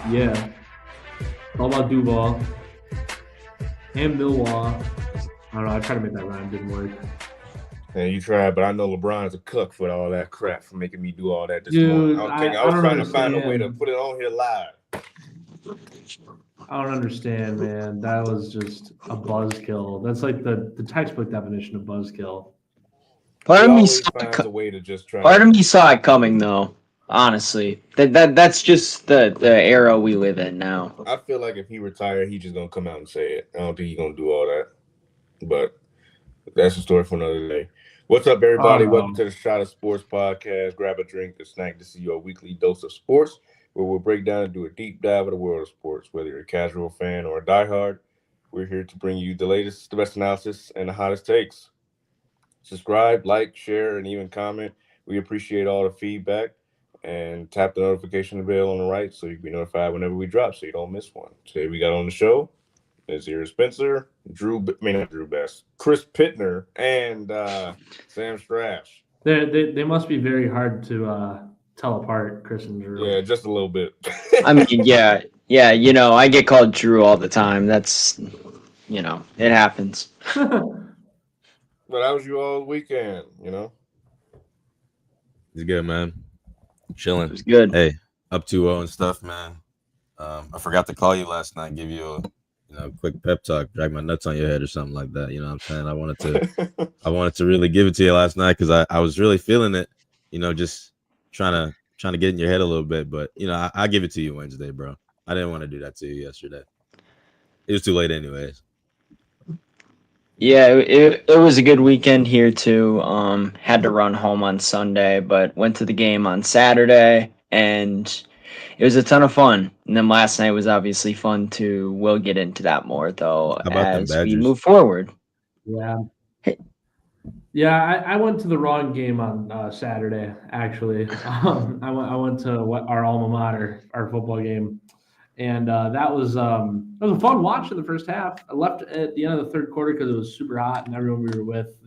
Yeah. All about Duval and Millwall. I don't know. I tried to make that rhyme. Didn't work. And you tried, but I know LeBron's a cook for all that crap for making me do all that this morning. Dude, I I was don't trying to find a way to understand. put it on here live. I don't understand, man. That was just a buzzkill. That's like the textbook definition of buzzkill. He Part of me always saw finds a way to just try part to. of me saw it coming though. Honestly, that's just the era we live in now. I feel like if he retired, he just gonna come out and say it. I don't think he's gonna do all that. But that's a story for another day. What's up, Oh everybody? Welcome no. to the Shot of Sports podcast. Grab a drink, a snack. This is your weekly dose of sports, where we'll break down and do a deep dive of the world of sports. Whether you're a casual fan or a diehard, we're here to bring you the latest, the best analysis, and the hottest takes. Subscribe, like, share, and even comment. We appreciate all the feedback. And tap the notification bell on the right so you can be notified whenever we drop so you don't miss one. Today we got on the show Nazir Spencer, not Drew Best, Chris Pittner, and Sam Strash. They must be very hard to tell apart, Chris and Drew. Yeah, just a little bit. I mean, yeah. I get called Drew all the time. That's it happens. But how was you all weekend? It's good, man. Chilling. It's good. Hey, up 2-0 and stuff, man. I forgot to call you last night, give you a quick pep talk, drag my nuts on your head or something like that. You know what I'm saying? I wanted to really give it to you last night because I was really feeling it, just trying to get in your head a little bit. But I give it to you Wednesday, bro. I didn't want to do that to you yesterday. It was too late anyways. Yeah, it was a good weekend here too. Had to run home on Sunday, but went to the game on Saturday, and it was a ton of fun. And then last night was obviously fun too. We'll get into that more though How about them as we Badgers? move forward. Yeah. Yeah, I went to the wrong game on Saturday. Actually, I went to our alma mater, our football game, and that was a fun watch in the first half. I left at the end of the third quarter because it was super hot, and everyone we were with,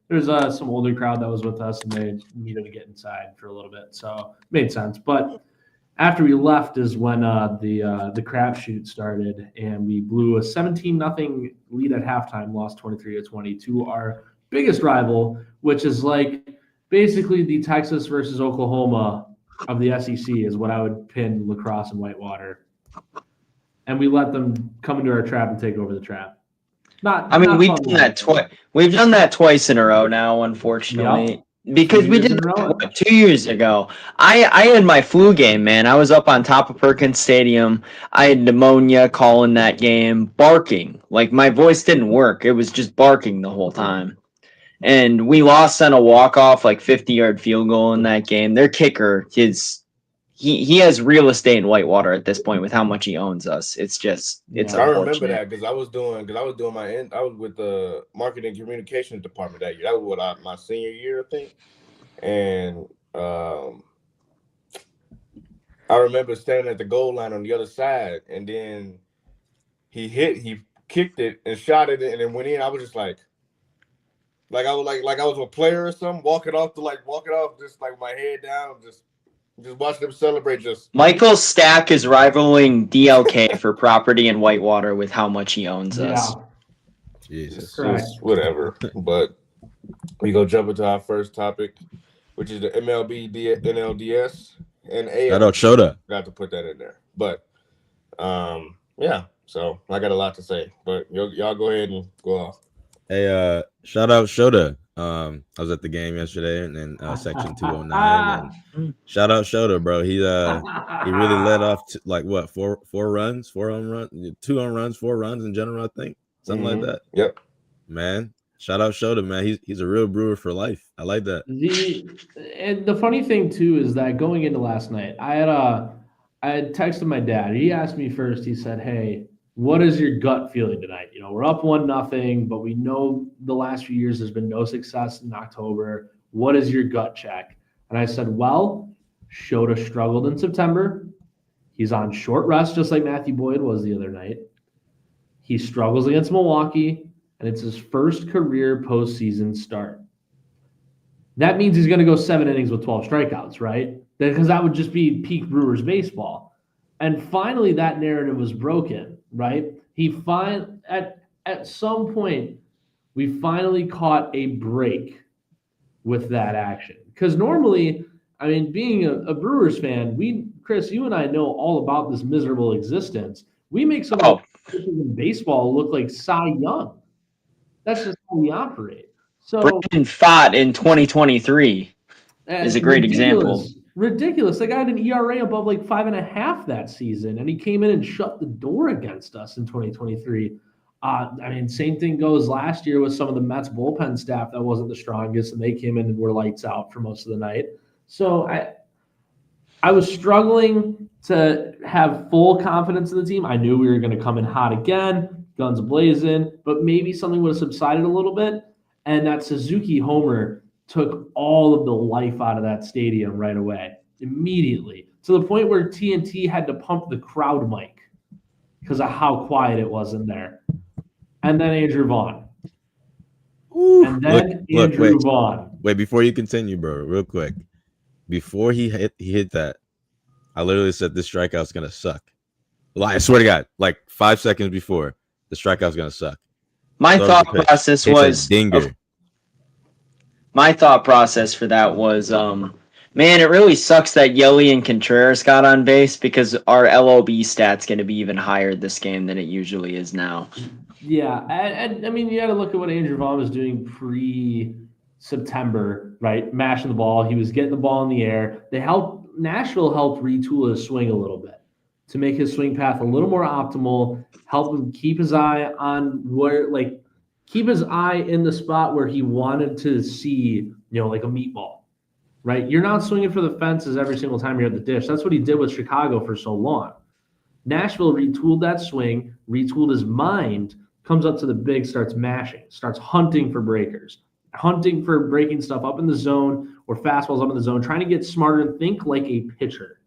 there's some older crowd that was with us, and they needed to get inside for a little bit, so it made sense. But after we left is when the crapshoot started, and we blew a 17-0 lead at halftime, lost 23-20 to our biggest rival, which is like basically the Texas versus Oklahoma of the SEC, is what I would pin La Crosse and Whitewater. And we let them come into our trap and take over the trap. We've done that twice. We've done that twice in a row now, unfortunately. Yep. Because we did that 2 years ago. I had my flu game, man. I was up on top of Perkins Stadium. I had pneumonia calling that game, barking. Like, my voice didn't work. It was just barking the whole time. And we lost on a walk-off, 50-yard field goal in that game. Their kicker, he has real estate in Whitewater at this point with how much he owns us. It's unfortunate. I remember that because I was doing I was with the marketing communications department that year. That was my senior year, I think. And I remember standing at the goal line on the other side, and then he kicked it and shot it, and it went in. I was just like I was a player or something, walking off, just like my head down, just watch them celebrate. Michael Stack is rivaling DLK for property in Whitewater with how much he owns us. Jesus. Just whatever. But we go jump into our first topic, which is the MLB NLDS and AL. Shout out Shota. Got to put that in there. But yeah. So I got a lot to say, but y'all go ahead and go off. Hey, shout out Shota. I was at the game yesterday and in section 209. And shout out Shota, bro. He really led off to, four runs, 4 home runs, 2 home runs, 4 runs in general, I think. Something like that. Yep. Man, shout out Shota, man. He's a real Brewer for life. I like that. And the funny thing too is that going into last night, I had texted my dad. He asked me first. He said, "Hey, what is your gut feeling tonight? We're up 1-0, but we know the last few years there's been no success in October. What is your gut check?" And I said, well, Shota struggled in September. He's on short rest, just like Matthew Boyd was the other night. He struggles against Milwaukee, and it's his first career postseason start. That means he's going to go 7 innings with 12 strikeouts, right? Because that would just be peak Brewers baseball. And finally, that narrative was broken, right? At some point, we finally caught a break with that action. Because normally, I mean, being a Brewers fan, Chris, you and I know all about this miserable existence. We make some of the pitchers in baseball look like Cy Young. That's just how we operate. So Brandon Pfaadt in 2023 is a great example. Ridiculous. The guy had an ERA above like 5.5 that season, and he came in and shut the door against us in 2023. I mean, same thing goes last year with some of the Mets bullpen staff that wasn't the strongest, and they came in and were lights out for most of the night. So I was struggling to have full confidence in the team. I knew we were going to come in hot again, guns blazing, but maybe something would have subsided a little bit. And that Suzuki homer took all of the life out of that stadium right away, immediately, to the point where TNT had to pump the crowd mic because of how quiet it was in there. And then Andrew Vaughn. And then Andrew Vaughn. Wait, before you continue, bro, real quick. Before he hit that, I literally said this strikeout's gonna suck. Like, I swear to God, like 5 seconds before, the strikeout's gonna suck. My thought process was dinger. My thought process for that was, man, it really sucks that Yelly and Contreras got on base because our LOB stat's going to be even higher this game than it usually is now. Yeah, and I mean, you got to look at what Andrew Vaughn was doing pre-September, right? Mashing the ball. He was getting the ball in the air. Nashville helped retool his swing a little bit to make his swing path a little more optimal, help him keep his eye on keep his eye in the spot where he wanted to see, like a meatball, right? You're not swinging for the fences every single time you're at the dish. That's what he did with Chicago for so long. Nashville retooled that swing, retooled his mind, comes up to the big, starts mashing, starts hunting for breakers, hunting for breaking stuff up in the zone or fastballs up in the zone, trying to get smarter and think like a pitcher.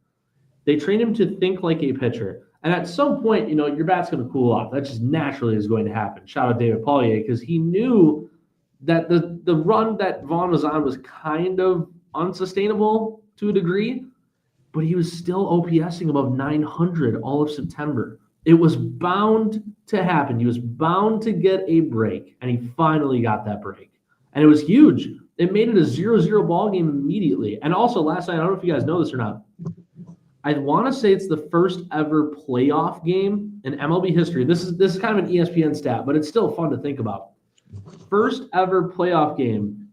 They train him to think like a pitcher. And at some point, your bat's going to cool off. That just naturally is going to happen. Shout out David Paulier, because he knew that the run that Vaughn was on was kind of unsustainable to a degree, but he was still OPSing above 900 all of September. It was bound to happen. He was bound to get a break, and he finally got that break. And it was huge. It made it a 0-0 ball game immediately. And also last night, I don't know if you guys know this or not, I want to say it's the first ever playoff game in MLB history. This is kind of an ESPN stat, but it's still fun to think about. First ever playoff game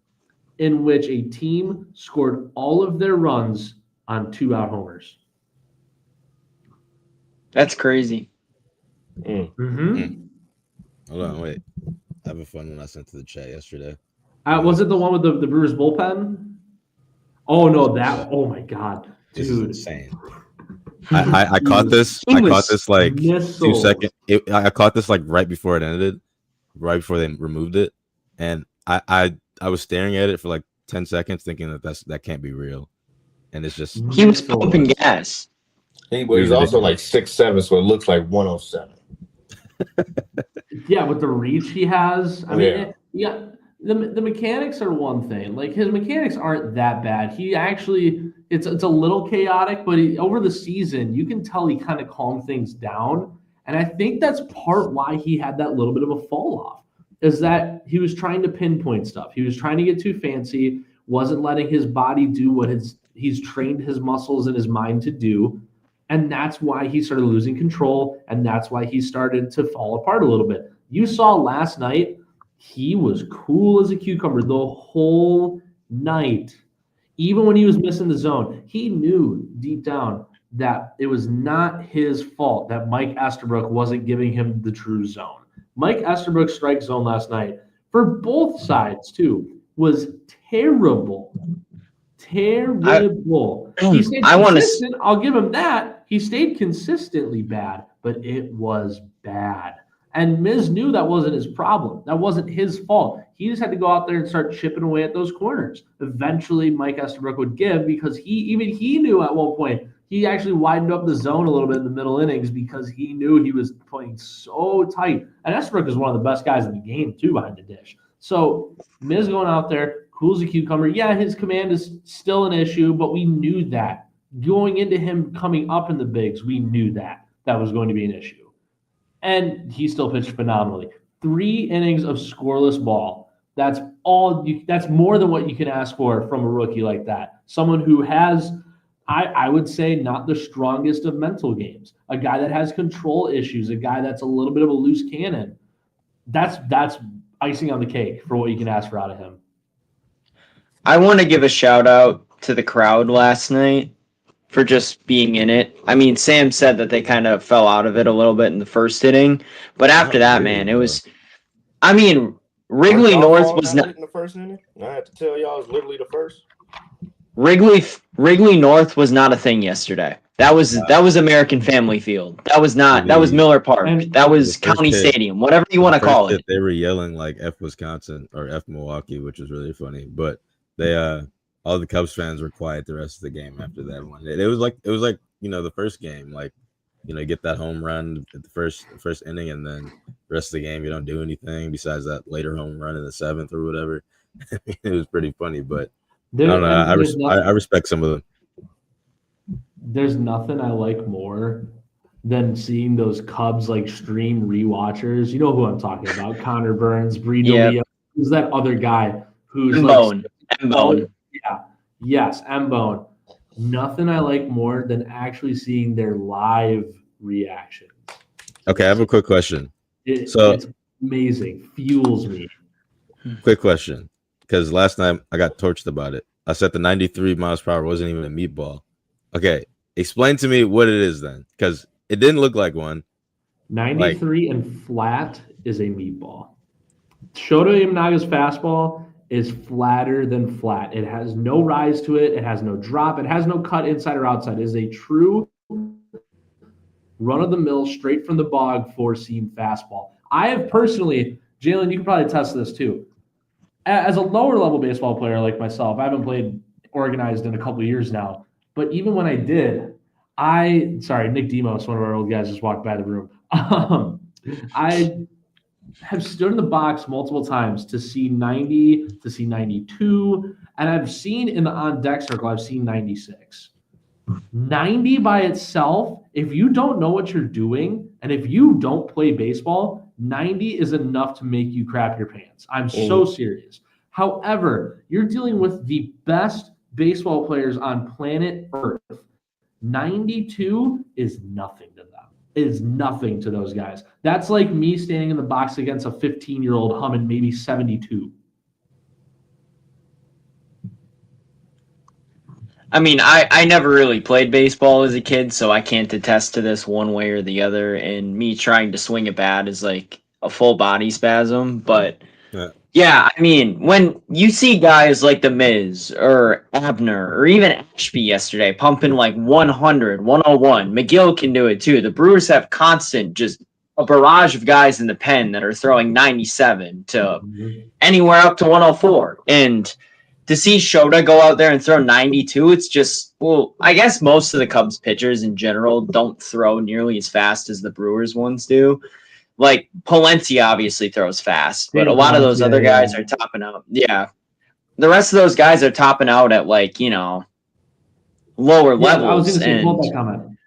in which a team scored all of their runs on 2-out homers. That's crazy. Mm-hmm. Hold on, wait. I have a fun one I sent to the chat yesterday. Was it the one with the Brewers bullpen? Oh no, oh my God, dude. This is insane. I caught this. I caught this like 2 seconds. I caught this like right before it ended, right before they removed it, and I was staring at it for like 10 seconds, thinking that can't be real, and it's just he was pumping gas. He's also like 6'7", so it looks like 107. Yeah, with the reach he has. I mean, yeah. The mechanics are one thing. Like, his mechanics aren't that bad. He actually, it's a little chaotic, but over the season, you can tell he kind of calmed things down. And I think that's part why he had that little bit of a fall off, is that he was trying to pinpoint stuff. He was trying to get too fancy, wasn't letting his body do what he's trained his muscles and his mind to do. And that's why he started losing control. And that's why he started to fall apart a little bit. You saw last night, he was cool as a cucumber the whole night. Even when he was missing the zone, he knew deep down that it was not his fault that Mike Estabrook wasn't giving him the true zone. Mike Estabrook's strike zone last night, for both sides too, was terrible. Terrible. He stayed consistent. I'll give him that. He stayed consistently bad, but it was bad. And Miz knew that wasn't his problem. That wasn't his fault. He just had to go out there and start chipping away at those corners. Eventually, Mike Estabrook would give, because he knew at one point he actually widened up the zone a little bit in the middle innings because he knew he was playing so tight. And Estabrook is one of the best guys in the game, too, behind the dish. So Miz going out there, cool as a cucumber. Yeah, his command is still an issue, but we knew that going into him coming up in the bigs, we knew that was going to be an issue. And he still pitched phenomenally. 3 innings of scoreless ball. That's more than what you can ask for from a rookie like that. Someone who has, I would say, not the strongest of mental games. A guy that has control issues, a guy that's a little bit of a loose cannon. That's icing on the cake for what you can ask for out of him. I want to give a shout out to the crowd last night for just being in it. I mean, Sam said that they kind of fell out of it a little bit in the first inning, but after that, man, it was. I mean, Wrigley North was not in the first inning. I had to tell y'all, it was literally the first. Wrigley North was not a thing yesterday. That was American Family Field. That was Miller Park. That was County Stadium. Whatever you want to call it. They were yelling like F Wisconsin or F Milwaukee, which was really funny. But they all the Cubs fans were quiet the rest of the game after that one. It was like the first game, like get that home run at the first inning, and then the rest of the game you don't do anything besides that later home run in the 7th or whatever. It was pretty funny, but I don't know. I respect some of them. There's nothing I like more than seeing those Cubs like stream rewatchers. You know who I'm talking about? Connor Burns, Bree DeLeo. Who's that other guy who's M-Bone. Yeah. Yes, M-Bone. Nothing I like more than actually seeing their live reactions. Okay, I have a quick question. It's amazing. Fuels me. Quick question. Because last night I got torched about it. I said the 93 miles per hour wasn't even a meatball. Okay, explain to me what it is then. Because it didn't look like one. 93 and flat is a meatball. Shota Imaga's fastball is flatter than flat. It has no rise to it. It has no drop. It has no cut inside or outside. It is a true run-of-the-mill, straight from the bog, 4-seam fastball. I have personally, Jalen, you can probably attest to this too. As a lower-level baseball player like myself, I haven't played organized in a couple of years now. But even when I did, Nick Demos, one of our old guys, just walked by the room. I have stood in the box multiple times to see 90, to see 92, and I've seen in the on-deck circle, I've seen 96. 90 by itself, if you don't know what you're doing, and if you don't play baseball, 90 is enough to make you crap your pants. I'm so serious. However, you're dealing with the best baseball players on planet Earth. 92 is nothing to them. It is nothing to those guys. That's like me standing in the box against a 15-year-old humming maybe 72. I mean, I never really played baseball as a kid, so I can't attest to this one way or the other. And me trying to swing a bat is like a full body spasm. But yeah, I mean, when you see guys like The Miz or Abner or even Ashby yesterday pumping like 100, 101, McGill can do it too. The Brewers have constant just a barrage of guys in the pen that are throwing 97 to anywhere up to 104. And to see Shota go out there and throw 92, it's just, well, I guess most of the Cubs pitchers in general don't throw nearly as fast as the Brewers ones do. Like, Palencia obviously throws fast, but a lot of those other guys are topping out. Yeah. The rest of those guys are topping out at, like, lower levels. I was going to say, hold that comment.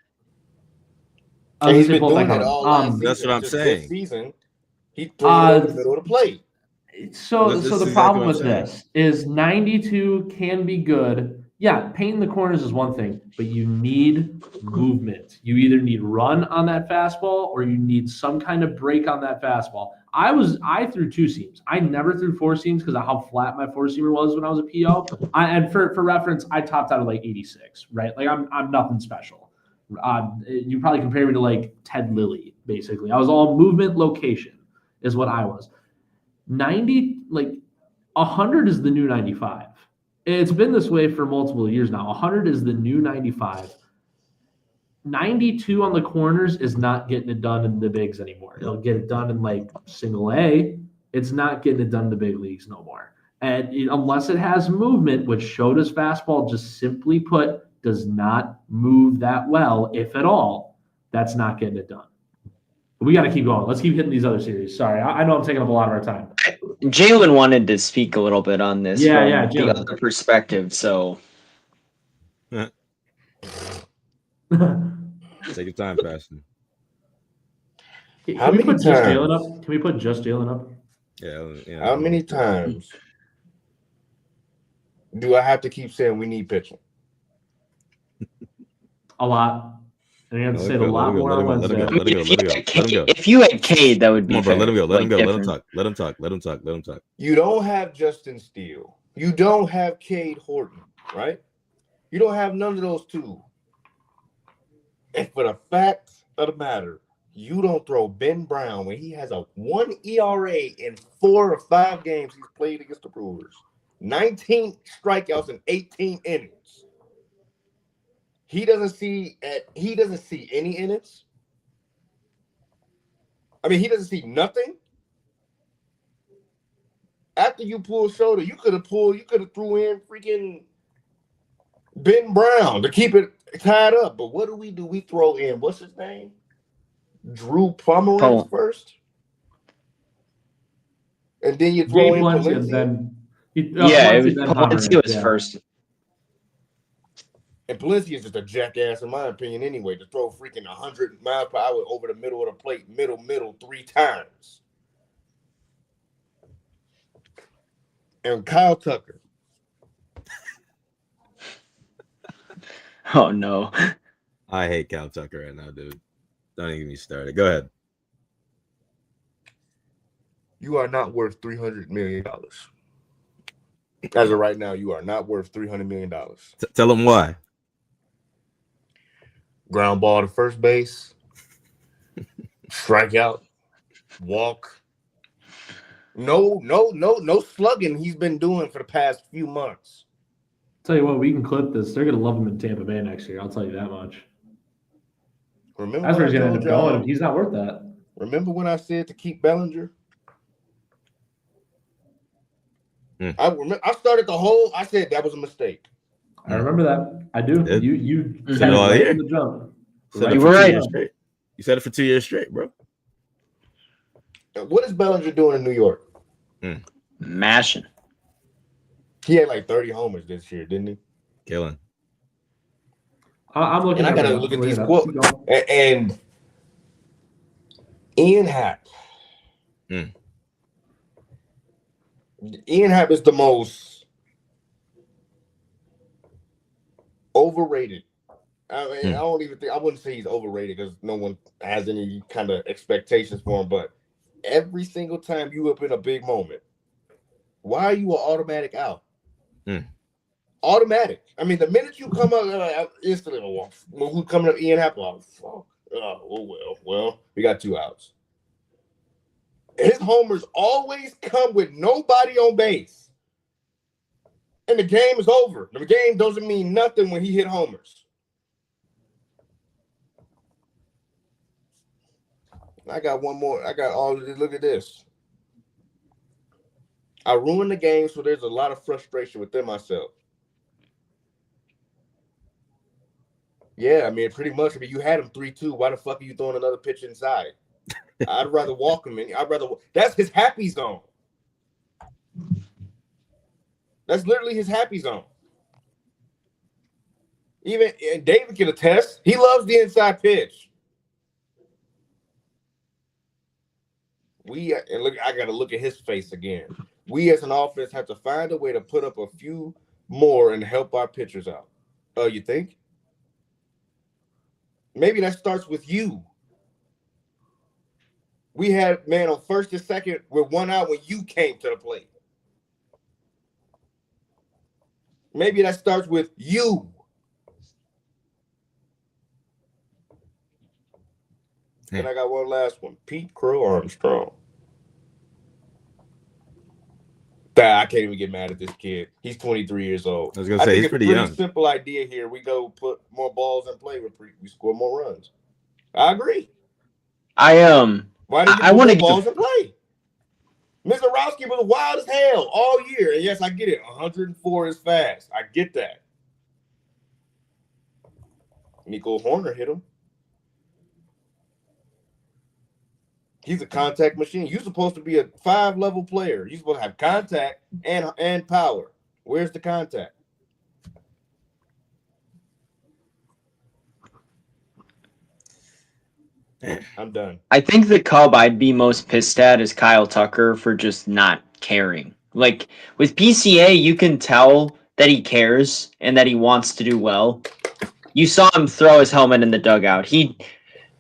He's been doing it all last that's what I'm saying. This season, he threw it in the middle of the plate. So the problem with this is 92 can be good. Yeah, painting the corners is one thing, but you need movement. You either need run on that fastball or you need some kind of break on that fastball. I threw 2 seams. I never threw 4 seams because of how flat my 4-seamer was when I was a PO. And for reference, I topped out at like 86, right? Like I'm nothing special. You probably compare me to like Ted Lilly, basically. I was all movement, location is what I was. 90, like 100 is the new 95. It's been this way for multiple years now. 100 is the new 95. 92 on the corners is not getting it done in the bigs anymore. It'll get it done in like single A. It's not getting it done in the big leagues no more. And unless it has movement, which Shota's fastball just simply put does not move that well, if at all, that's not getting it done. We got to keep going. Let's keep hitting these other series. Sorry, I know I'm taking up a lot of our time. Jalen wanted to speak a little bit on this from the Jalen. other perspective. So, Take your time, Passion. How Can we many put just Jalen times? up? Can we put just Jalen up? Yeah. How many times do I have to keep saying we need pitching? A lot. And you have to Let say him it a go, lot more on let him Wednesday. go, let him go, let him go, let him go. If you had Cade, that would Come be on, bro. fair. Let him go. Let him go. Let him different. talk. Let him talk. Let him talk. Let him talk. Let him talk. You don't have Justin Steele. You don't have Cade Horton, right? You don't have none of those two. And for the fact of the matter, you don't throw Ben Brown when he has a 1 ERA in 4 or 5 games he's played against the Brewers. 19 strikeouts in 18 innings. He doesn't see any innings. I mean, he doesn't see nothing. After you pull shoulder, you could have threw in freaking Ben Brown to keep it tied up. But what do? We throw in, what's his name? Drew Pomeranz first. And then you throw in Palencia, Palencia. then Palencia was first. And Palencia is just a jackass, in my opinion, anyway, to throw freaking 100 miles per hour over the middle of the plate, middle, 3 times. And Kyle Tucker. Oh, no. I hate Kyle Tucker right now, dude. Don't even get me started. Go ahead. You are not worth $300 million. As of right now, you are not worth $300 million. Tell him why. Ground ball to first base, strikeout, walk. No slugging he's been doing for the past few months. Tell you what, we can clip this. They're gonna love him in Tampa Bay next year. I'll tell you that much. Remember That's where he's gonna end up y'all, going. He's not worth that. Remember when I said to keep Bellinger? Hmm. I started the whole. I said that was a mistake. I remember that. I do. Did? You Said said it it all right year. from the jump. Said Right it You for were 2 right. years straight. You said it for 2 years straight, bro. What is Bellinger doing in New York? Mashing. He had like 30 homers this year, didn't he? Killing. I'm looking. And I gotta look at these quotes. And Ian Happ. Ian Happ is the most overrated. I mean, I wouldn't say he's overrated because no one has any kind of expectations for him. But every single time you up in a big moment, why are you an automatic out? Automatic. I mean, the minute you come up, instantly, who's coming up? Ian Happ. Oh, fuck. Well, we got 2 outs. His homers always come with nobody on base. And the game is over. The game doesn't mean nothing when he hit homers. I got one more. I got all of this. Look at this. I ruined the game, so there's a lot of frustration within myself. Yeah, I mean, pretty much. I mean, you had him 3-2. Why the fuck are you throwing another pitch inside? I'd rather walk him in. That's his happy zone. That's literally his happy zone. Even David can attest. He loves the inside pitch. I got to look at his face again. We as an offense have to find a way to put up a few more and help our pitchers out. You think? Maybe that starts with you. We had man on first and second with 1 out when you came to the plate. Maybe that starts with you. And I got one last one. Pete Crow Armstrong. I can't even get mad at this kid. He's 23 years old. I was going to say, he's pretty young. Simple idea here. We go put more balls in play. We score more runs. I agree. Why did you put more balls in play? Mizorowski was wild as hell all year. And yes, I get it. 104 is fast. I get that. Nico Horner hit him. He's a contact machine. You're supposed to be a 5-level player. You're supposed to have contact and power. Where's the contact? I'm done. I think the Cub I'd be most pissed at is Kyle Tucker for just not caring. Like with PCA, you can tell that he cares and that he wants to do well. You saw him throw his helmet in the dugout.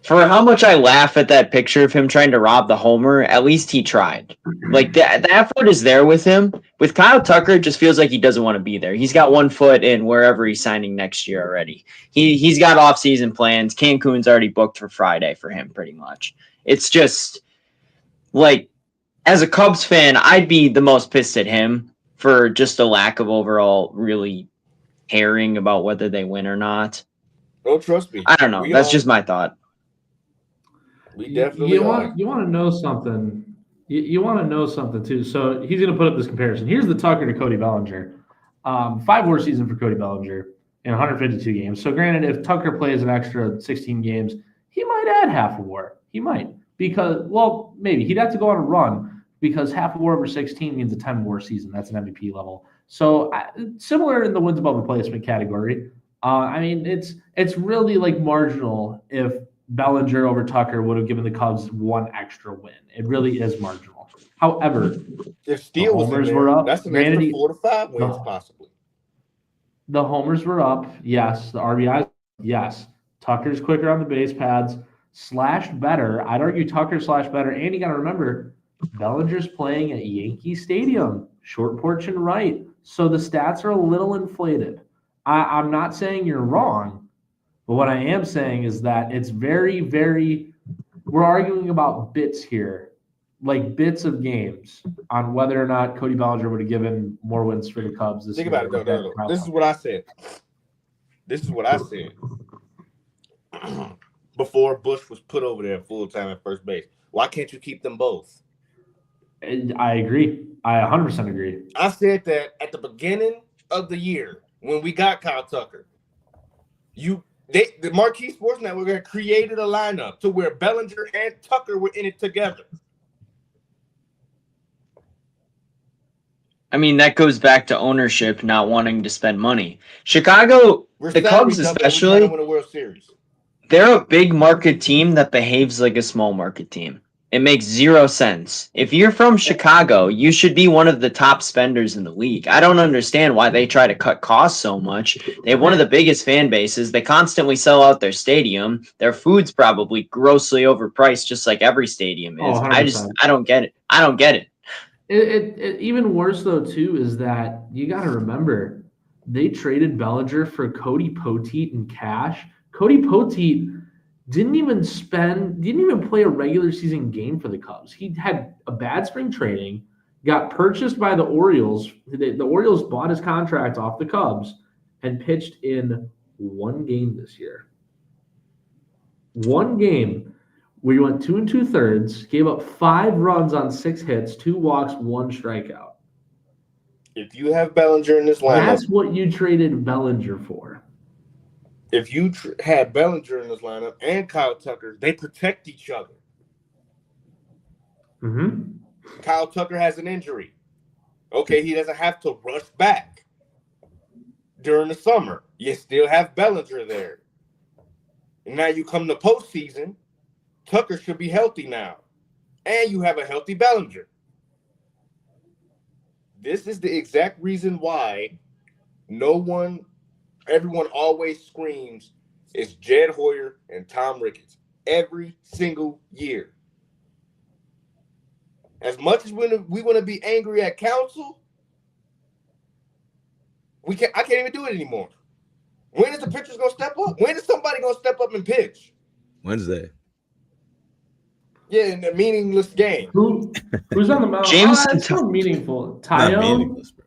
For how much I laugh at that picture of him trying to rob the homer, at least he tried. Like the effort is there with him. With Kyle Tucker, it just feels like he doesn't want to be there. He's got 1 foot in wherever he's signing next year already. He's got off-season plans. Cancun's already booked for Friday for him, pretty much. It's just like, as a Cubs fan, I'd be the most pissed at him for just a lack of overall really caring about whether they win or not. Oh, trust me. I don't know. That's just my thought. We definitely you want to know something. You want to know something too. So he's going to put up this comparison. Here's the Tucker to Cody Bellinger. 5-WAR season for Cody Bellinger in 152 games. So granted, if Tucker plays an extra 16 games, he might add half a WAR. He might because, well, maybe he'd have to go on a run because half a WAR over 16 means a 10-WAR season. That's an MVP level. So similar in the wins above replacement category. I mean, it's really like marginal if Bellinger over Tucker would have given the Cubs 1 extra win. It really is marginal. However, if Steele was in there, were up. that's an extra 4 to 5 wins possibly. The homers were up. Yes. The RBIs, yes. Tucker's quicker on the base pads. Slashed better. I'd argue Tucker slashed better. And you got to remember, Bellinger's playing at Yankee Stadium, short porch and right. So the stats are a little inflated. I'm not saying you're wrong. But what I am saying is that it's very, very – we're arguing about bits here, like bits of games on whether or not Cody Bellinger would have given more wins for the Cubs this year. Think about it. No. This is what I said. Before Bush was put over there full-time at first base. Why can't you keep them both? And I agree. I 100% agree. I said that at the beginning of the year when we got Kyle Tucker. The Marquee Sports Network had created a lineup to where Bellinger and Tucker were in it together. I mean, that goes back to ownership not wanting to spend money. Chicago, the Cubs especially, win a World Series. They're a big market team that behaves like a small market team. It makes 0 sense. If you're from Chicago, you should be one of the top spenders in the league. I don't understand why they try to cut costs so much. They have one of the biggest fan bases. They constantly sell out their stadium. Their food's probably grossly overpriced, just like every stadium is. 100%. I don't get it. I don't get it. It even worse though too is that you got to remember they traded Bellinger for Cody Poteet in cash. Cody Poteet didn't even play a regular season game for the Cubs. He had a bad spring training, got purchased by the Orioles. The Orioles bought his contract off the Cubs and pitched in 1 game this year. 1 game where he went 2 2/3, gave up 5 runs on 6 hits, 2 walks, 1 strikeout. If you have Bellinger in this lineup, that's what you traded Bellinger for. If you had Bellinger in this lineup and Kyle Tucker, they protect each other. Mm-hmm. Kyle Tucker has an injury. Okay, he doesn't have to rush back during the summer. You still have Bellinger there. And now you come to postseason, Tucker should be healthy now. And you have a healthy Bellinger. This is the exact reason why everyone always screams it's Jed Hoyer and Tom Ricketts every single year. As much as we want to be angry at council, I can't even do it anymore. When is the pitchers going to step up? When is somebody going to step up and pitch? Wednesday. Yeah, in a meaningless game. Who's on the mound? Jameson. It's so meaningful. Not Tayo. meaningless, bro.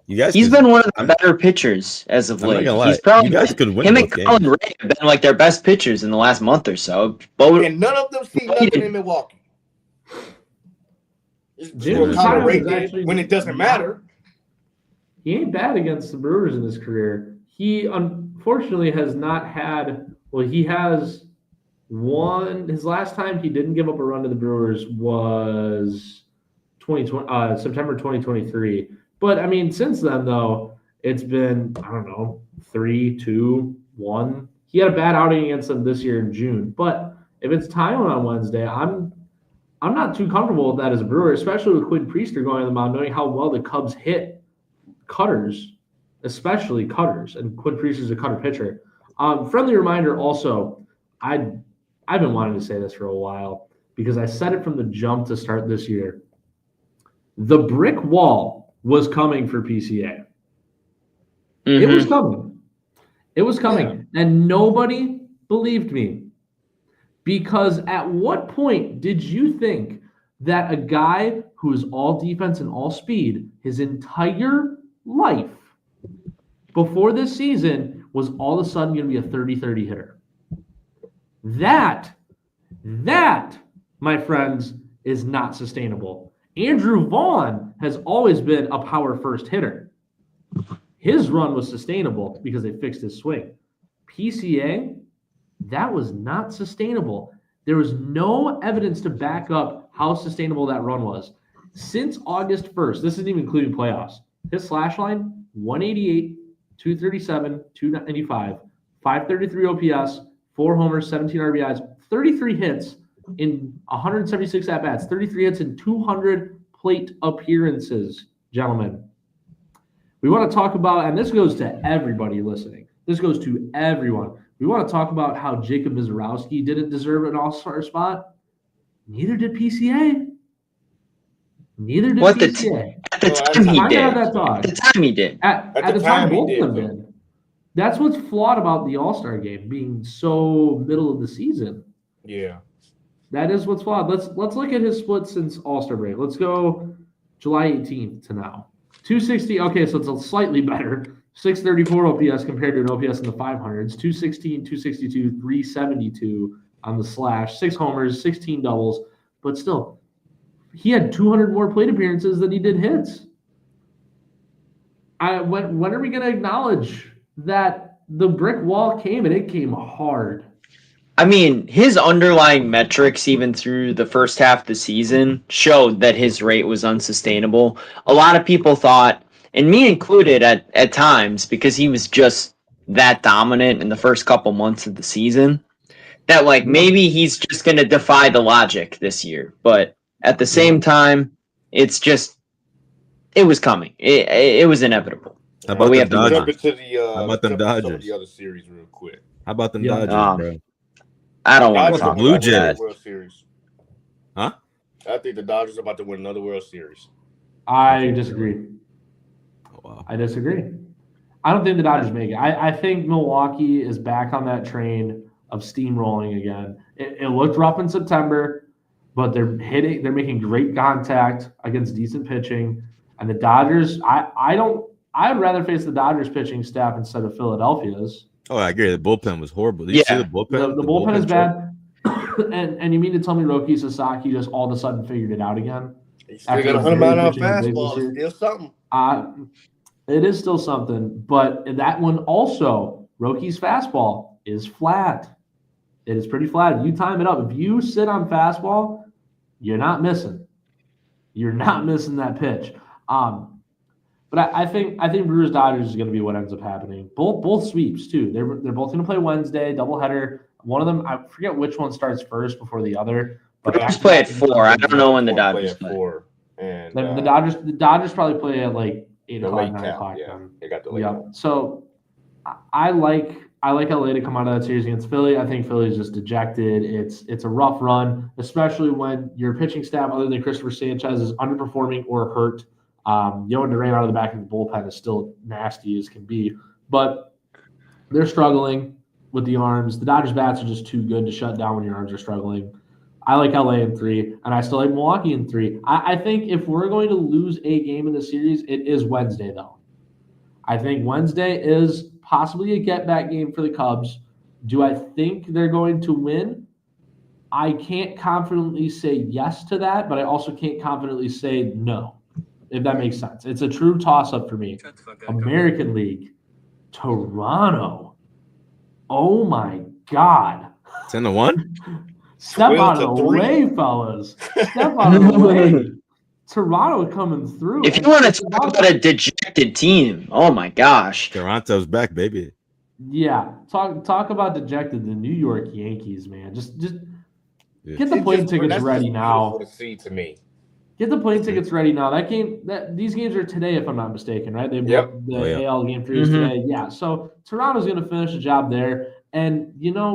You guys, He's been one of the better pitchers as of I'm not late. gonna lie. He's probably You guys could win him both and games. Colin Ray have been like their best pitchers in the last month or so. And none of them see nothing in Milwaukee. Jameson Colin Ray is did actually when it doesn't matter. He ain't bad against the Brewers in his career. He unfortunately has not had. Well, he has one. His last time he didn't give up a run to the Brewers was September 2023. But I mean, since then though, it's been 3-2-1. he had a bad outing against them this year in June. But if it's Tywin on Wednesday, I'm not too comfortable with that as a Brewer, especially with Quinn Priester going on the mound, knowing how well the Cubs hit cutters, especially cutters, and Quinn Priester's a cutter pitcher. Friendly reminder also, I've been wanting to say this for a while because I said it from the jump to start this year. The brick wall was coming for PCA. It was coming. It was coming. Yeah. And nobody believed me. Because at what point did you think that a guy who is all defense and all speed his entire life before this season was all of a sudden going to be a 30-30 hitter? That, my friends, is not sustainable. Andrew Vaughn has always been a power first hitter. His run was sustainable because they fixed his swing. PCA, that was not sustainable. There was no evidence to back up how sustainable that run was. Since August 1st, this isn't even including playoffs, his slash line, 188, 237, 295, 533 OPS, 4 homers, 17 RBIs, 33 hits in 176 at-bats, 33 hits in 200 plate appearances, gentlemen. We want to talk about, and this goes to everybody listening. This goes to everyone. We want to talk about how Jacob Mizorowski didn't deserve an all-star spot. Neither did PCA. Neither did PCA. At the time he did. At the time he did. At the time both of them did. That's what's flawed about the All-Star game being so middle of the season. Yeah. That is what's flawed. Let's look at his split since All-Star break. Let's go July 18th to now. 260. Okay, so it's a slightly better. 634 OPS compared to an OPS in the 500s. 216, 262, 372 on the slash. 6 homers, 16 doubles. But still, he had 200 more plate appearances than he did hits. When are we going to acknowledge that the brick wall came, and it came hard? I mean, his underlying metrics, even through the first half of the season, showed that his rate was unsustainable. A lot of people thought, and me included at times, because he was just that dominant in the first couple months of the season, that like maybe he's just going to defy the logic this year. But at the same time, it's just, it was coming. It was inevitable. How about them Dodgers? How about them Dodgers? The other series real quick. How about them Dodgers, bro? I don't want to talk about the Blue Jays. World Series. Huh? I think the Dodgers are about to win another World Series. I disagree. Oh, wow. I disagree. I don't think the Dodgers make it. I think Milwaukee is back on that train of steamrolling again. It looked rough in September, but they're making great contact against decent pitching. And the Dodgers, I'd rather face the Dodgers pitching staff instead of Philadelphia's. Oh, I agree. The bullpen was horrible. Did you see the bullpen? The bullpen is bad. and you mean to tell me Roki Sasaki just all of a sudden figured it out again? He's still got 100-mile-an-hour fastball. It's still something. It is still something. But that one also, Roki's fastball is flat. It is pretty flat. If you time it up, if you sit on fastball, you're not missing. You're not missing that pitch. But I think Brewers Dodgers is going to be what ends up happening. Both sweeps too. They're both going to play Wednesday, doubleheader. One of them, I forget which one starts first before the other. But Brewers play at 4. I don't know when the Dodgers play. 4. And the Dodgers probably play at like 8 o'clock, 9 o'clock. Yeah, they got the late. Yeah. So I like LA to come out of that series against Philly. I think Philly's just dejected. It's a rough run, especially when your pitching staff, other than Christopher Sanchez, is underperforming or hurt. Yohan Duran out of the back of the bullpen is still nasty as can be, but they're struggling with the arms. The Dodgers bats are just too good to shut down when your arms are struggling. I like LA in 3, and I still like Milwaukee in 3. I think if we're going to lose a game in the series, it is Wednesday, though. I think Wednesday is possibly a get-back game for the Cubs. Do I think they're going to win? I can't confidently say yes to that, but I also can't confidently say no, if that makes sense. It's a true toss-up for me. American League, Toronto. Oh, my God. 10-1? Step out of the way, fellas. Step out of the way. Toronto coming through. If you want to talk about a dejected team, oh, my gosh. Toronto's back, baby. Yeah, talk about dejected. The New York Yankees, man, just Yeah. get the plane tickets that's ready just now. beautiful to see to me. Get the plane tickets ready now. These games are today, if I'm not mistaken, right? They Yep. the Oh, yeah. AL game 3 is Mhm. today. Yeah. So Toronto's going to finish the job there. And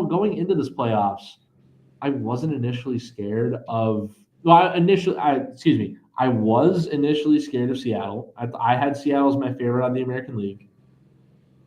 going into this playoffs, I wasn't initially scared of. Well, I was initially scared of Seattle. I had Seattle as my favorite on the American League.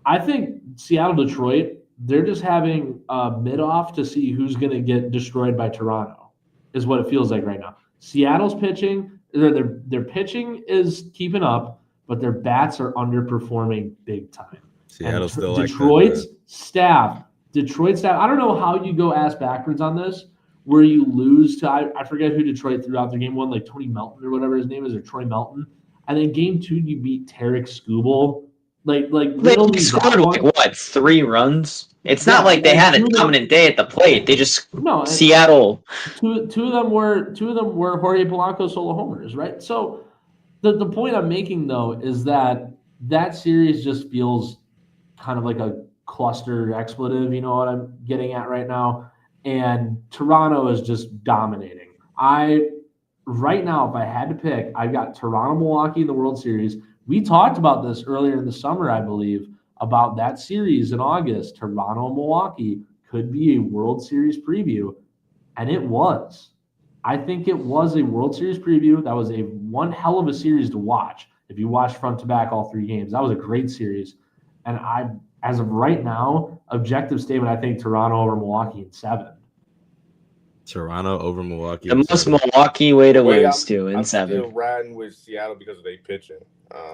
I think Seattle, Detroit, they're just having a mid-off to see who's going to get destroyed by Toronto, is what it feels like right now. Seattle's pitching, their pitching is keeping up, but their bats are underperforming big time. Seattle's still Detroit's staff. I don't know how you go ass backwards on this, where you lose to I forget who Detroit threw out their game one, like Tony Melton or whatever his name is, or Troy Melton, and then game 2 you beat Tarek Skubal. Like They scored like what 3 runs? It's not like they had a dominant day at the plate. They just Seattle. Two of them were Jorge Polanco solo homers, right? So the point I'm making though is that series just feels kind of like a cluster expletive. You know what I'm getting at right now? And Toronto is just dominating. Right now, if I had to pick, I've got Toronto, Milwaukee in the World Series. We talked about this earlier in the summer, I believe, about that series in August. Toronto, Milwaukee could be a World Series preview, and it was. I think it was a World Series preview. That was one hell of a series to watch. If you watched front to back all 3 games, that was a great series. And as of right now, objective statement, I think Toronto over Milwaukee in 7. Toronto over Milwaukee. The most Milwaukee way to lose to in I'm 7. still riding with Seattle because of their pitching.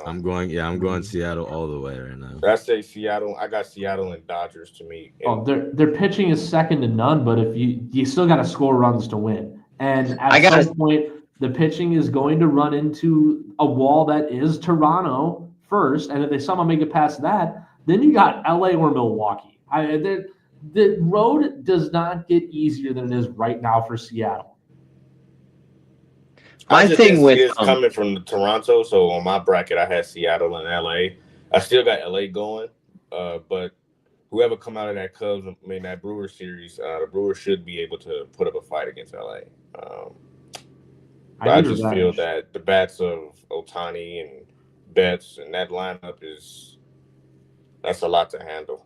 I'm going Seattle all the way right now. I say Seattle. I got Seattle and Dodgers to me. Oh, their pitching is second to none, but if you still got to score runs to win. And at some point, the pitching is going to run into a wall that is Toronto first, and if they somehow make it past that, then you got LA or Milwaukee. The road does not get easier than it is right now for Seattle. My thing with it's coming from Toronto, so on my bracket I had Seattle and LA. I still got LA going, but whoever come out of that that Brewers series, the Brewers should be able to put up a fight against LA. I just feel that the bats of Ohtani and Betts and that lineup that's a lot to handle.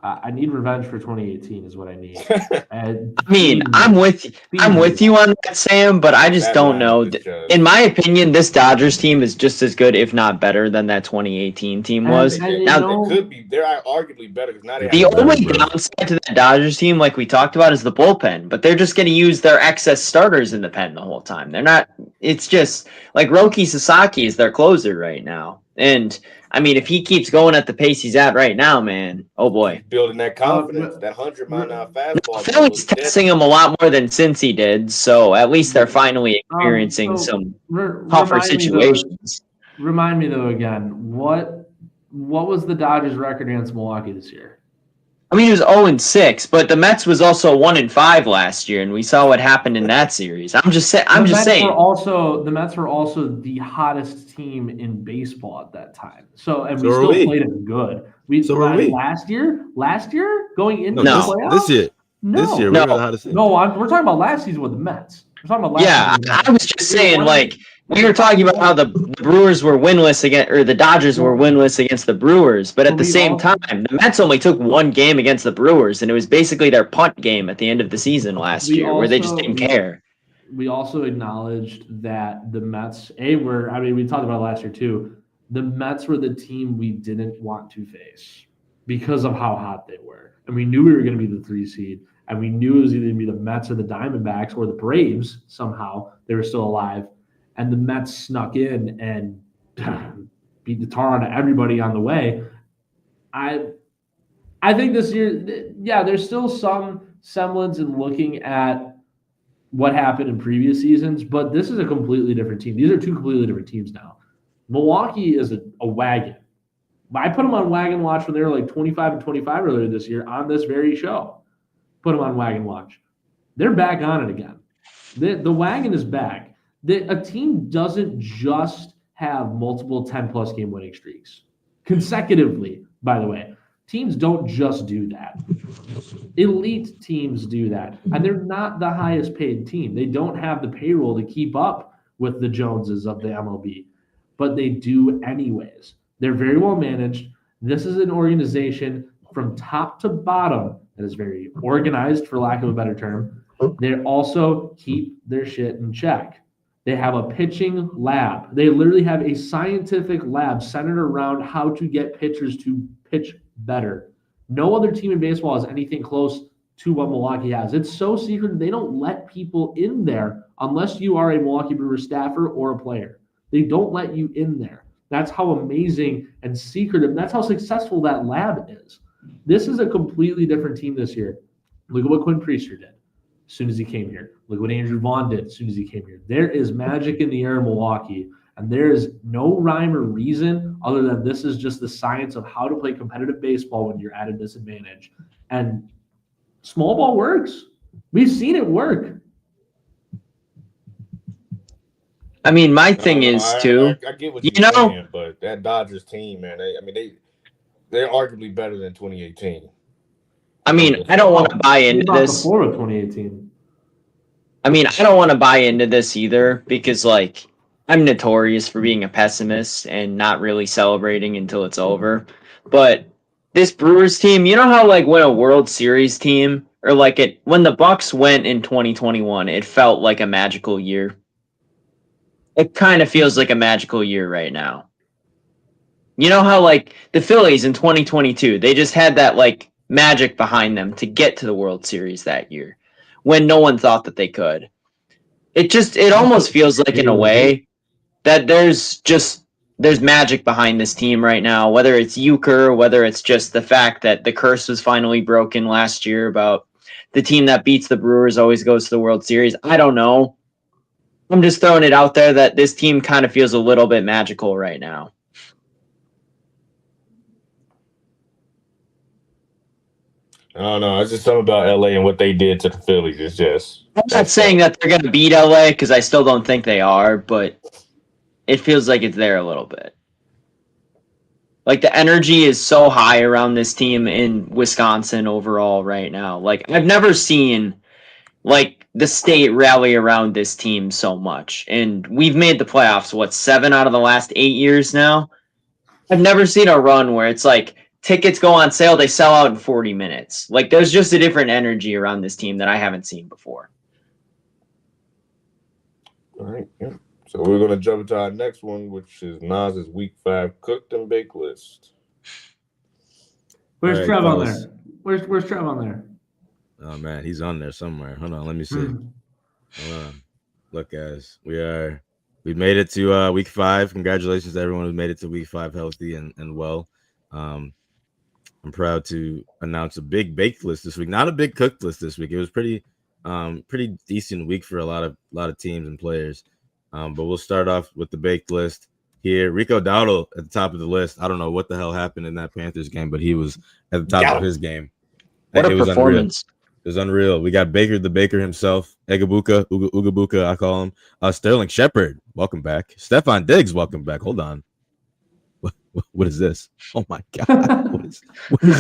I need revenge for 2018 is what I need. I'm with you on that, Sam, but I just don't know. In my opinion, this Dodgers team is just as good, if not better, than that 2018 team was. Now, they could be. They're arguably better because now they the only downside to that Dodgers team, like we talked about, is the bullpen. But they're just going to use their excess starters in the pen the whole time. They're not. It's just like Roki Sasaki is their closer right now, and if he keeps going at the pace he's at right now, man, oh boy. He's building that confidence, that 100-mile-an-hour fastball. Philly's testing him a lot more than Cincy did, so at least they're finally experiencing some tougher situations. Remind me, though, again, what was the Dodgers' record against Milwaukee this year? It was 0-6, but the Mets was also 1-5 last year, and we saw what happened in that series. I'm just saying. The Mets were also the hottest team in baseball at that time. We still played it good. Last year going into the playoffs? This year. No. This year we're the hottest team. No, we're talking about last season with the Mets. We're talking about last season. I was just saying, we were talking about how the Brewers were winless the Dodgers were winless against the Brewers, but at the same time, the Mets only took 1 game against the Brewers, and it was basically their punt game at the end of the season last year, where they just didn't care. We also acknowledged that the Mets, we talked about it last year too. The Mets were the team we didn't want to face because of how hot they were, and we knew we were going to be the 3 seed, and we knew it was either going to be the Mets or the Diamondbacks or the Braves. Somehow they were still alive. And the Mets snuck in and beat the tar out of everybody on the way. I think this year, there's still some semblance in looking at what happened in previous seasons, but this is a completely different team. These are 2 completely different teams now. Milwaukee is a wagon. I put them on Wagon Watch when they were like 25-25 earlier this year on this very show. Put them on Wagon Watch. They're back on it again. The wagon is back. A team doesn't just have multiple 10-plus game winning streaks consecutively, by the way. Teams don't just do that. Elite teams do that. And they're not the highest paid team. They don't have the payroll to keep up with the Joneses of the MLB, but they do anyways. They're very well managed. This is an organization from top to bottom that is very organized, for lack of a better term. They also keep their shit in check. They have a pitching lab. They literally have a scientific lab centered around how to get pitchers to pitch better. No other team in baseball has anything close to what Milwaukee has. It's so secret they don't let people in there unless you are a Milwaukee Brewers staffer or a player. They don't let you in there. That's how amazing and secretive, that's how successful that lab is. This is a completely different team this year. Look at what Quinn Priester did as soon as he came here. Look what Andrew Vaughn did as soon as he came here. There is magic in the air in Milwaukee, and there is no rhyme or reason other than this is just the science of how to play competitive baseball when you're at a disadvantage. And small ball works. We've seen it work. I mean, my thing is too. I get what you're saying, but that Dodgers team, man. They're arguably better than 2018. I mean, I don't want to buy into this. Before of 2018. I mean, I don't want to buy into this either because, like, I'm notorious for being a pessimist and not really celebrating until it's over. But this Brewers team, you know how, like, when a World Series team or like when the Bucks went in 2021, it felt like a magical year. It kind of feels like a magical year right now. You know how, like, the Phillies in 2022, they just had that, like, magic behind them to get to the World Series that year when no one thought that they could. It almost feels like, in a way, that there's magic behind this team right now, whether it's Euchre, whether it's just the fact that the curse was finally broken last year about the team that beats the Brewers always goes to the World Series. I don't know. I'm just throwing it out there that this team kind of feels a little bit magical right now. I don't know. It's just something about LA and what they did to the Phillies. It's just. I'm not saying that they're going to beat LA because I still don't think they are, but it feels like it's there a little bit. Like, the energy is so high around this team in Wisconsin overall right now. Like, I've never seen, like, the state rally around this team so much. And we've made the playoffs, 7 out of the last 8 years now? I've never seen a run where it's like tickets go on sale, they sell out in 40 minutes. Like, there's just a different energy around this team that I haven't seen before. All right. Yeah. So we're going to jump into our next one, which is Nas's Week 5 Cooked and Baked list. Where's Trev on there? Where's Trev on there? Oh, man, he's on there somewhere. Hold on, let me see. Hold on. Look, guys, we made it to Week 5. Congratulations to everyone who made it to Week 5 healthy and well. I'm proud to announce a big baked list this week. Not a big cooked list this week. It was pretty decent week for a lot of teams and players. But we'll start off with the baked list here. Rico Dowdle at the top of the list. I don't know what the hell happened in that Panthers game, but he was at the top of his game. What a performance. It was unreal. We got Baker, the Baker himself, Ugabuka, I call him. Sterling Shepard, welcome back. Stephon Diggs, welcome back. Hold on. What is this? Oh, my God. What is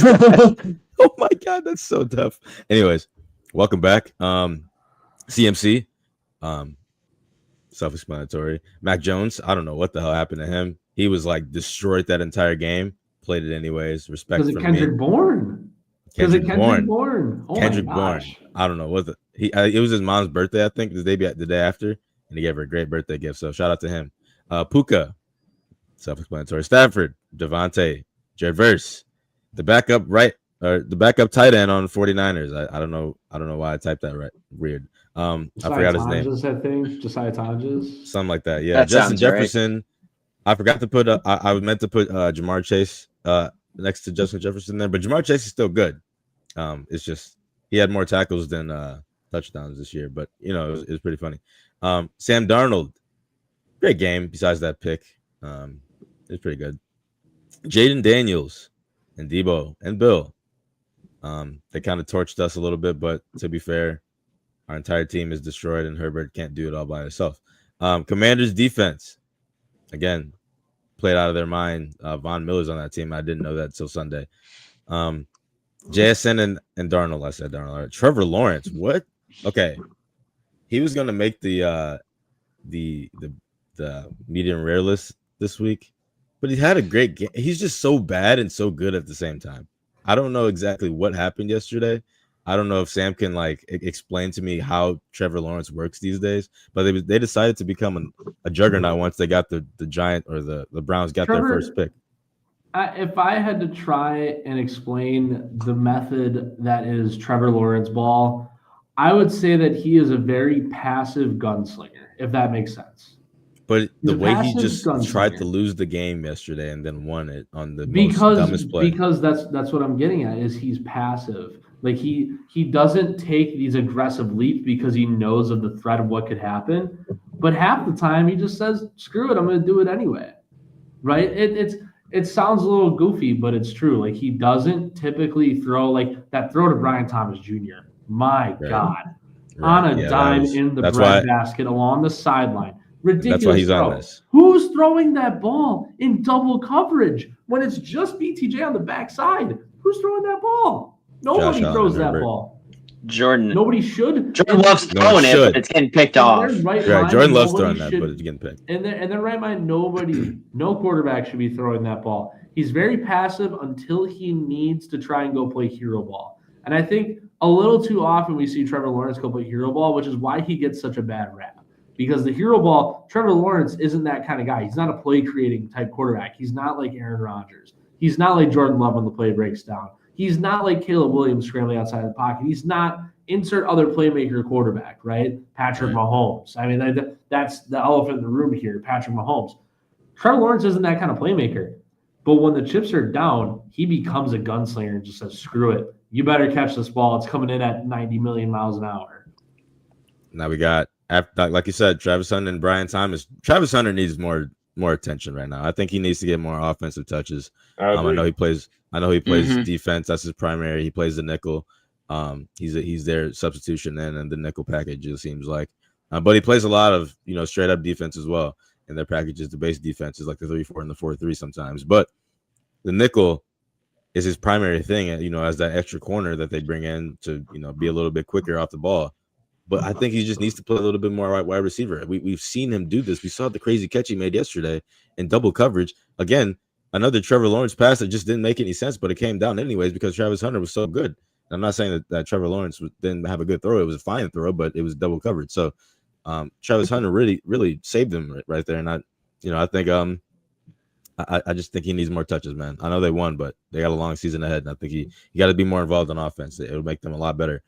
that? Oh, my God. That's so tough. Anyways, welcome back. CMC, self-explanatory. Mac Jones, I don't know what the hell happened to him. He was, like, destroyed that entire game. Played it anyways. Respect from Kendrick me. Bourne. Kendrick Bourne. Oh Kendrick Bourne. I don't know what it was his mom's birthday, I think, the day after, and he gave her a great birthday gift. So shout out to him. Puka, self-explanatory. Stafford, Devontae, Jared Verse, the backup tight end on 49ers. I don't know why I typed that right. Weird. I forgot his name. I think Josiah Tonjes. Something like that. Yeah. That Justin Jefferson. Right. I forgot to put I was meant to put Jamar Chase next to Justin Jefferson there, but Jamar Chase is still good. It's just he had more tackles than touchdowns this year, but it was pretty funny. Sam Darnold, great game besides that pick. It's pretty good. Jaden Daniels and Debo and Bill, they kind of torched us a little bit, but to be fair, our entire team is destroyed and Herbert can't do it all by himself. Commanders defense, again, played out of their mind. Von Miller's on that team. I didn't know that till Sunday. JSN and Darnold. I said Darnold. Trevor Lawrence. What? Okay, he was gonna make the medium rare list this week, but he had a great game. He's just so bad and so good at the same time. I don't know exactly what happened yesterday. I don't know if Sam can explain to me how Trevor Lawrence works these days, but they decided to become a juggernaut once they got the Giant or the Browns got their first pick. If I had to try and explain the method that is Trevor Lawrence ball, I would say that he is a very passive gunslinger, if that makes sense. But the way he just tried to lose the game yesterday and then won it on the most dumbest play. Because that's what I'm getting at is he's passive. Like he doesn't take these aggressive leaps because he knows of the threat of what could happen. But half the time he just says, "Screw it, I'm going to do it anyway." Right? It sounds a little goofy, but it's true. Like he doesn't typically throw like that throw to Brian Thomas Jr. My God, on a dime in the breadbasket along the sideline. Ridiculous. That's why he's on this. Who's throwing that ball in double coverage when it's just BTJ on the backside? Who's throwing that ball? Nobody throws that ball. Jordan. Nobody should. Jordan loves throwing it, but it's getting picked off. Jordan loves throwing that, but it's getting picked. And their right mind, no quarterback should be throwing that ball. He's very passive until he needs to try and go play hero ball. And I think a little too often we see Trevor Lawrence go play hero ball, which is why he gets such a bad rap. Because the hero ball, Trevor Lawrence isn't that kind of guy. He's not a play-creating type quarterback. He's not like Aaron Rodgers. He's not like Jordan Love when the play breaks down. He's not like Caleb Williams scrambling outside of the pocket. He's not insert other playmaker quarterback, right? Patrick Mahomes. I mean, that's the elephant in the room here, Patrick Mahomes. Trevor Lawrence isn't that kind of playmaker. But when the chips are down, he becomes a gunslinger and just says, screw it. You better catch this ball. It's coming in at 90 million miles an hour. Now we got, like you said, Travis Hunter and Brian Thomas. Travis Hunter needs more attention right now. I think he needs to get more offensive touches. I know he plays defense. That's his primary. He plays the nickel. He's their substitution and the nickel package, it seems like. But he plays a lot of straight up defense as well. And their packages, the base defense is like the 3-4 and the 4-3 sometimes. But the nickel is his primary thing, as that extra corner that they bring in to be a little bit quicker off the ball. But I think he just needs to play a little bit more wide receiver. We've seen him do this. We saw the crazy catch he made yesterday in double coverage. Again, another Trevor Lawrence pass that just didn't make any sense, but it came down anyways because Travis Hunter was so good. I'm not saying that Trevor Lawrence didn't have a good throw. It was a fine throw, but it was double coverage. So Travis Hunter really saved him right there. And I think I just think he needs more touches, man. I know they won, but they got a long season ahead. And I think he got to be more involved on offense. It'll make them a lot better.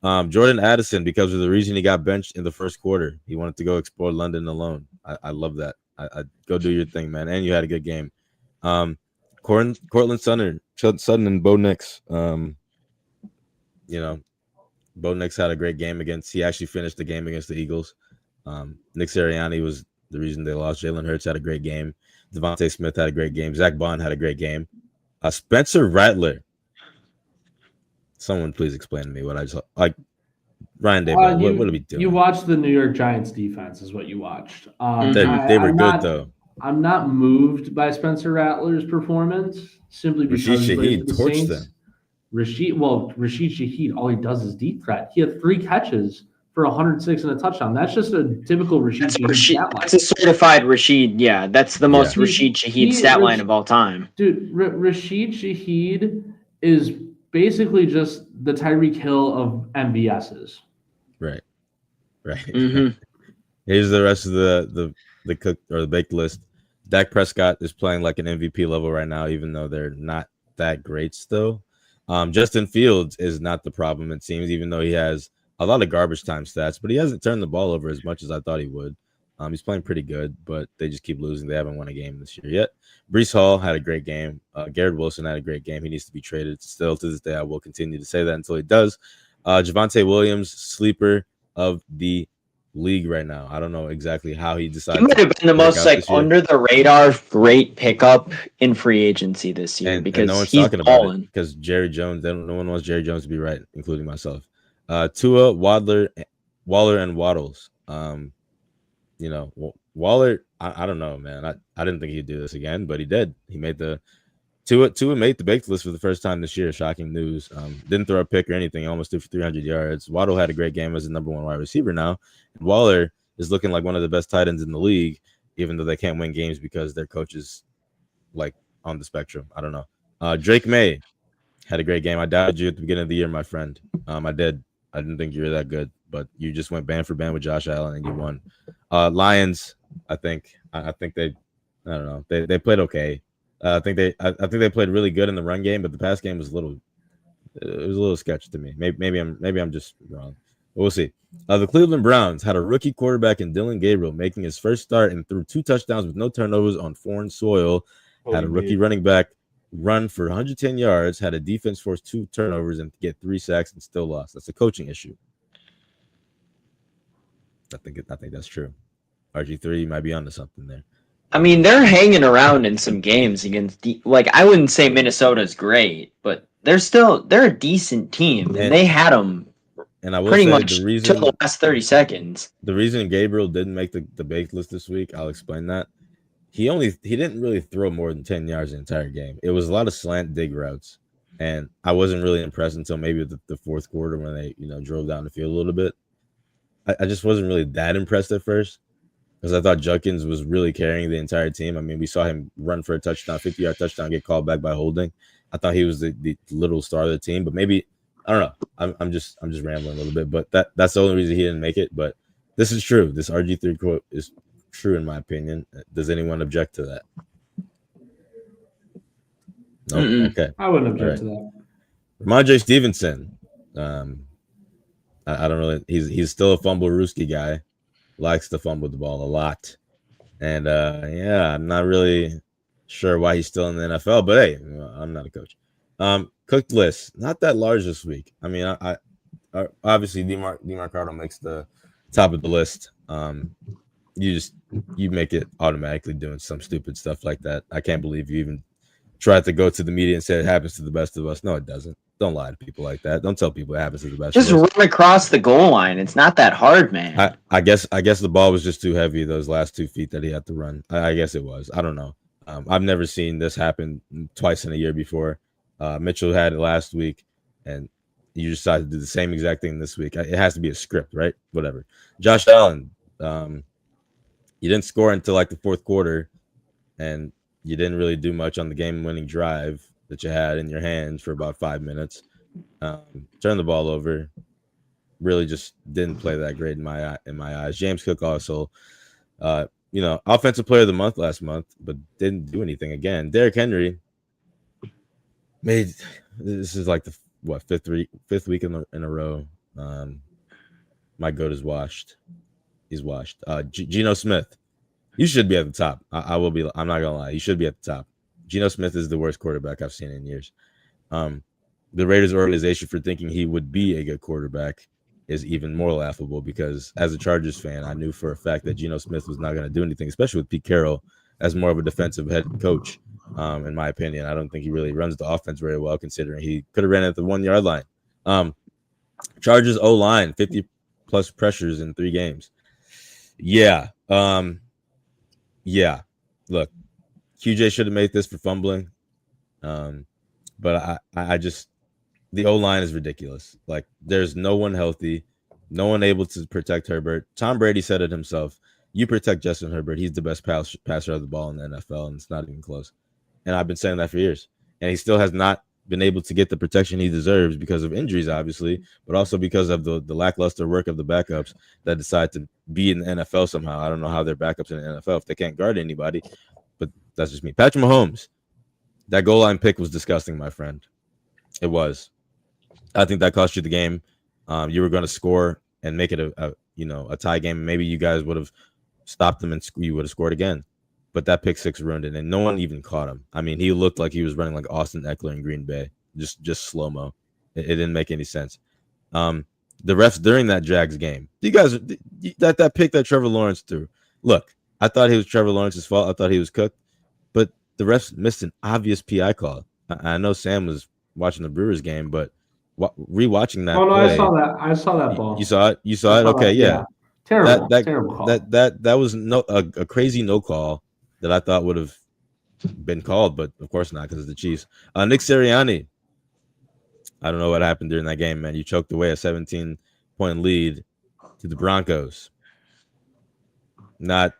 Jordan Addison, because of the reason he got benched in the first quarter, he wanted to go explore London alone. I love that. I go do your thing, man. And you had a good game. Cortland Sutton and Bo Nix. Bo Nix had a great game he actually finished the game against the Eagles. Nick Sirianni was the reason they lost. Jalen Hurts had a great game. Devontae Smith had a great game. Zach Bond had a great game. Spencer Rattler. Someone please explain to me what I just like. Ryan Daboll, what are we doing? You watched the New York Giants defense is what you watched. They were good, though. I'm not moved by Spencer Rattler's performance simply because Rashid Shaheed torched them. Rashid Shaheed, all he does is deep threat. He had 3 catches for 106 and a touchdown. That's just a typical Rashid Shaheed stat line. That's a certified Rashid. Yeah, that's the most Rashid Shaheed stat line of all time. Dude, Rashid Shaheed is basically just the Tyreek Hill of MVSs. Right. Mm-hmm. Here's the rest of the cooked or the baked list. Dak Prescott is playing like an MVP level right now, even though they're not that great still. Justin Fields is not the problem, it seems, even though he has a lot of garbage time stats, but he hasn't turned the ball over as much as I thought he would. He's playing pretty good, but they just keep losing. They haven't won a game this year yet. Breece Hall had a great game. Garrett Wilson had a great game. He needs to be traded. Still to this day, I will continue to say that until he does. Javonte Williams, sleeper of the league right now. I don't know exactly how he decided. He might have been the most under the radar great pickup in free agency this year because no one's he's talking about it because Jerry Jones. No one wants Jerry Jones to be right, including myself. Tua, Waller, and Waddles. Waller. I don't know, man. I didn't think he'd do this again, but he did. He made the Tua made the baked list for the first time this year. Shocking news. Didn't throw a pick or anything. Almost threw for 300 yards. Waddle had a great game as the number 1 wide receiver now. And Waller is looking like one of the best tight ends in the league, even though they can't win games because their coach is like on the spectrum. I don't know. Drake May had a great game. I doubted you at the beginning of the year, my friend. I did. I didn't think you were that good, but you just went band for band with Josh Allen and you won. Lions, I think they, I don't know. They played okay. I think they played really good in the run game, but the pass game was a little sketchy to me. Maybe I'm just wrong. But we'll see. The Cleveland Browns had a rookie quarterback in Dylan Gabriel making his first start and threw 2 touchdowns with no turnovers on foreign soil. Had a rookie running back run for 110 yards, had a defense force 2 turnovers and get 3 sacks and still lost. That's a coaching issue. I think that's true. RG3 might be onto something there. I mean, they're hanging around in some games against I wouldn't say Minnesota's great, but they're a decent team, and they had them. And I will pretty say much the reason till the last 30 seconds. The reason Gabriel didn't make the baked list this week, I'll explain that. He didn't really throw more than 10 yards the entire game. It was a lot of slant dig routes, and I wasn't really impressed until maybe the fourth quarter when they drove down the field a little bit. I just wasn't really that impressed at first, because I thought Judkins was really carrying the entire team. I mean, we saw him run for a touchdown, 50-yard touchdown, get called back by holding. I thought he was the little star of the team, but maybe I don't know. I'm just rambling a little bit, but that's the only reason he didn't make it. But this is true. This RG3 quote is true in my opinion. Does anyone object to that? No. Okay. I wouldn't object to that. Ramondre Stevenson. I don't really. He's still a fumble Ruski guy. Likes to fumble the ball a lot, and I'm not really sure why he's still in the NFL. But hey, I'm not a coach. Cooked list, not that large this week. I mean, I obviously DeMarcado makes the top of the list. You make it automatically doing some stupid stuff like that. I can't believe you even tried to go to the media and say it happens to the best of us. No, it doesn't. Don't lie to people like that. Don't tell people it happens to the best. Just run across the goal line. It's not that hard, man. I guess the ball was just too heavy. Those last 2 feet that he had to run. I guess it was. I don't know. I've never seen this happen twice in a year before. Mitchell had it last week, and you decided to do the same exact thing this week. It has to be a script, right? Whatever. Josh Allen, you didn't score until like the fourth quarter, and you didn't really do much on the game-winning drive that you had in your hands for about 5 minutes. Turned the ball over. Really just didn't play that great in my eyes. James Cook also, offensive player of the month last month, but didn't do anything again. Derrick Henry this is like the fifth week in a row. My goat is washed. He's washed. Geno Smith, you should be at the top. I will be. I'm not gonna lie. You should be at the top. Geno Smith is the worst quarterback I've seen in years. The Raiders organization for thinking he would be a good quarterback is even more laughable, because as a Chargers fan, I knew for a fact that Geno Smith was not going to do anything, especially with Pete Carroll as more of a defensive head coach. In my opinion, I don't think he really runs the offense very well, considering he could have ran at the 1-yard line. Chargers O-line, 50 plus pressures in 3 games. Yeah. Look, QJ should have made this for fumbling. But I just, the O-line is ridiculous. Like, there's no one healthy, no one able to protect Herbert. Tom Brady said it himself. You protect Justin Herbert, he's the best passer of the ball in the NFL, and it's not even close. And I've been saying that for years. And he still has not been able to get the protection he deserves because of injuries, obviously, but also because of the lackluster work of the backups that decide to be in the NFL somehow. I don't know how they're backups in the NFL if they can't guard anybody, but that's just me. Patrick Mahomes, that goal line pick was disgusting, my friend. It was. I think that cost you the game. You were going to score and make it a tie game. Maybe you guys would have stopped them and you would have scored again. But that pick six ruined it, and no one even caught him. I mean, he looked like he was running like Austin Eckler in Green Bay, just slow-mo. It didn't make any sense. The refs during that Jags game, you guys, that pick that Trevor Lawrence threw. Look, I thought it was Trevor Lawrence's fault. I thought he was cooked, but the refs missed an obvious PI call. I know Sam was watching the Brewers game, but rewatching that. Oh no, play, I saw that ball. You saw it. You saw it. Okay, yeah. Terrible. That terrible call. That was a crazy no call that I thought would have been called, but of course not because it's the Chiefs. Nick Sirianni. I don't know what happened during that game, man. You choked away a 17-point lead to the Broncos. Not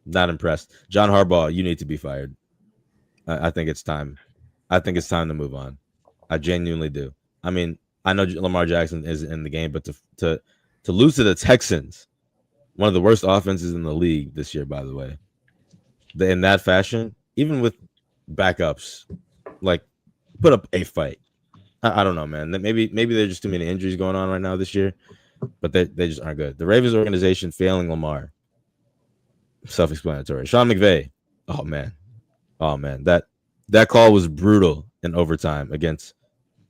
impressed. John Harbaugh, you need to be fired. I think it's time. I think it's time to move on. I genuinely do. I mean, I know Lamar Jackson is in the game, but to lose to the Texans, one of the worst offenses in the league this year, by the way, in that fashion, even with backups, like put up a fight. I don't know, man. Maybe there's just too many injuries going on right now this year, but they just aren't good. The Ravens organization failing Lamar. Self-explanatory. Sean McVay. Oh man. That call was brutal in overtime against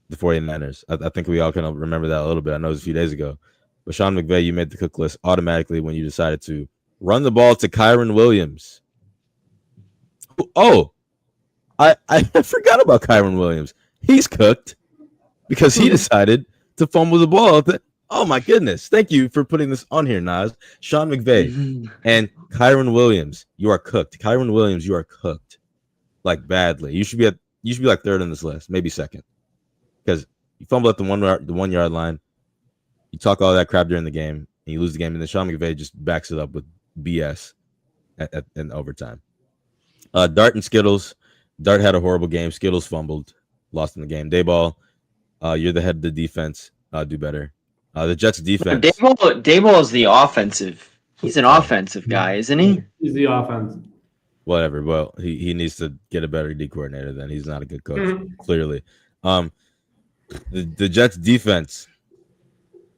the 49ers. I think we all kind of remember that a little bit. I know it was a few days ago. But Sean McVay, you made the cook list automatically when you decided to run the ball to Kyren Williams. Oh, I forgot about Kyren Williams. He's cooked because he decided to fumble the ball. Oh, my goodness. Thank you for putting this on here, Nas. Sean McVay and Kyren Williams, you are cooked. Kyren Williams, you are cooked. Like, badly. You should be like third on this list, maybe second. Because you fumble at the 1 yard line. You talk all that crap during the game, and you lose the game, and then Sean McVay just backs it up with BS in overtime. Dart and Skittles. Dart had a horrible game. Skittles fumbled, lost in the game. Dayball, you're the head of the defense. Do better. The Jets defense. Dayball is the offensive. He's an offensive guy, isn't he? He's the offense. Whatever. Well, he needs to get a better D coordinator. Then he's not a good coach, clearly. The Jets defense.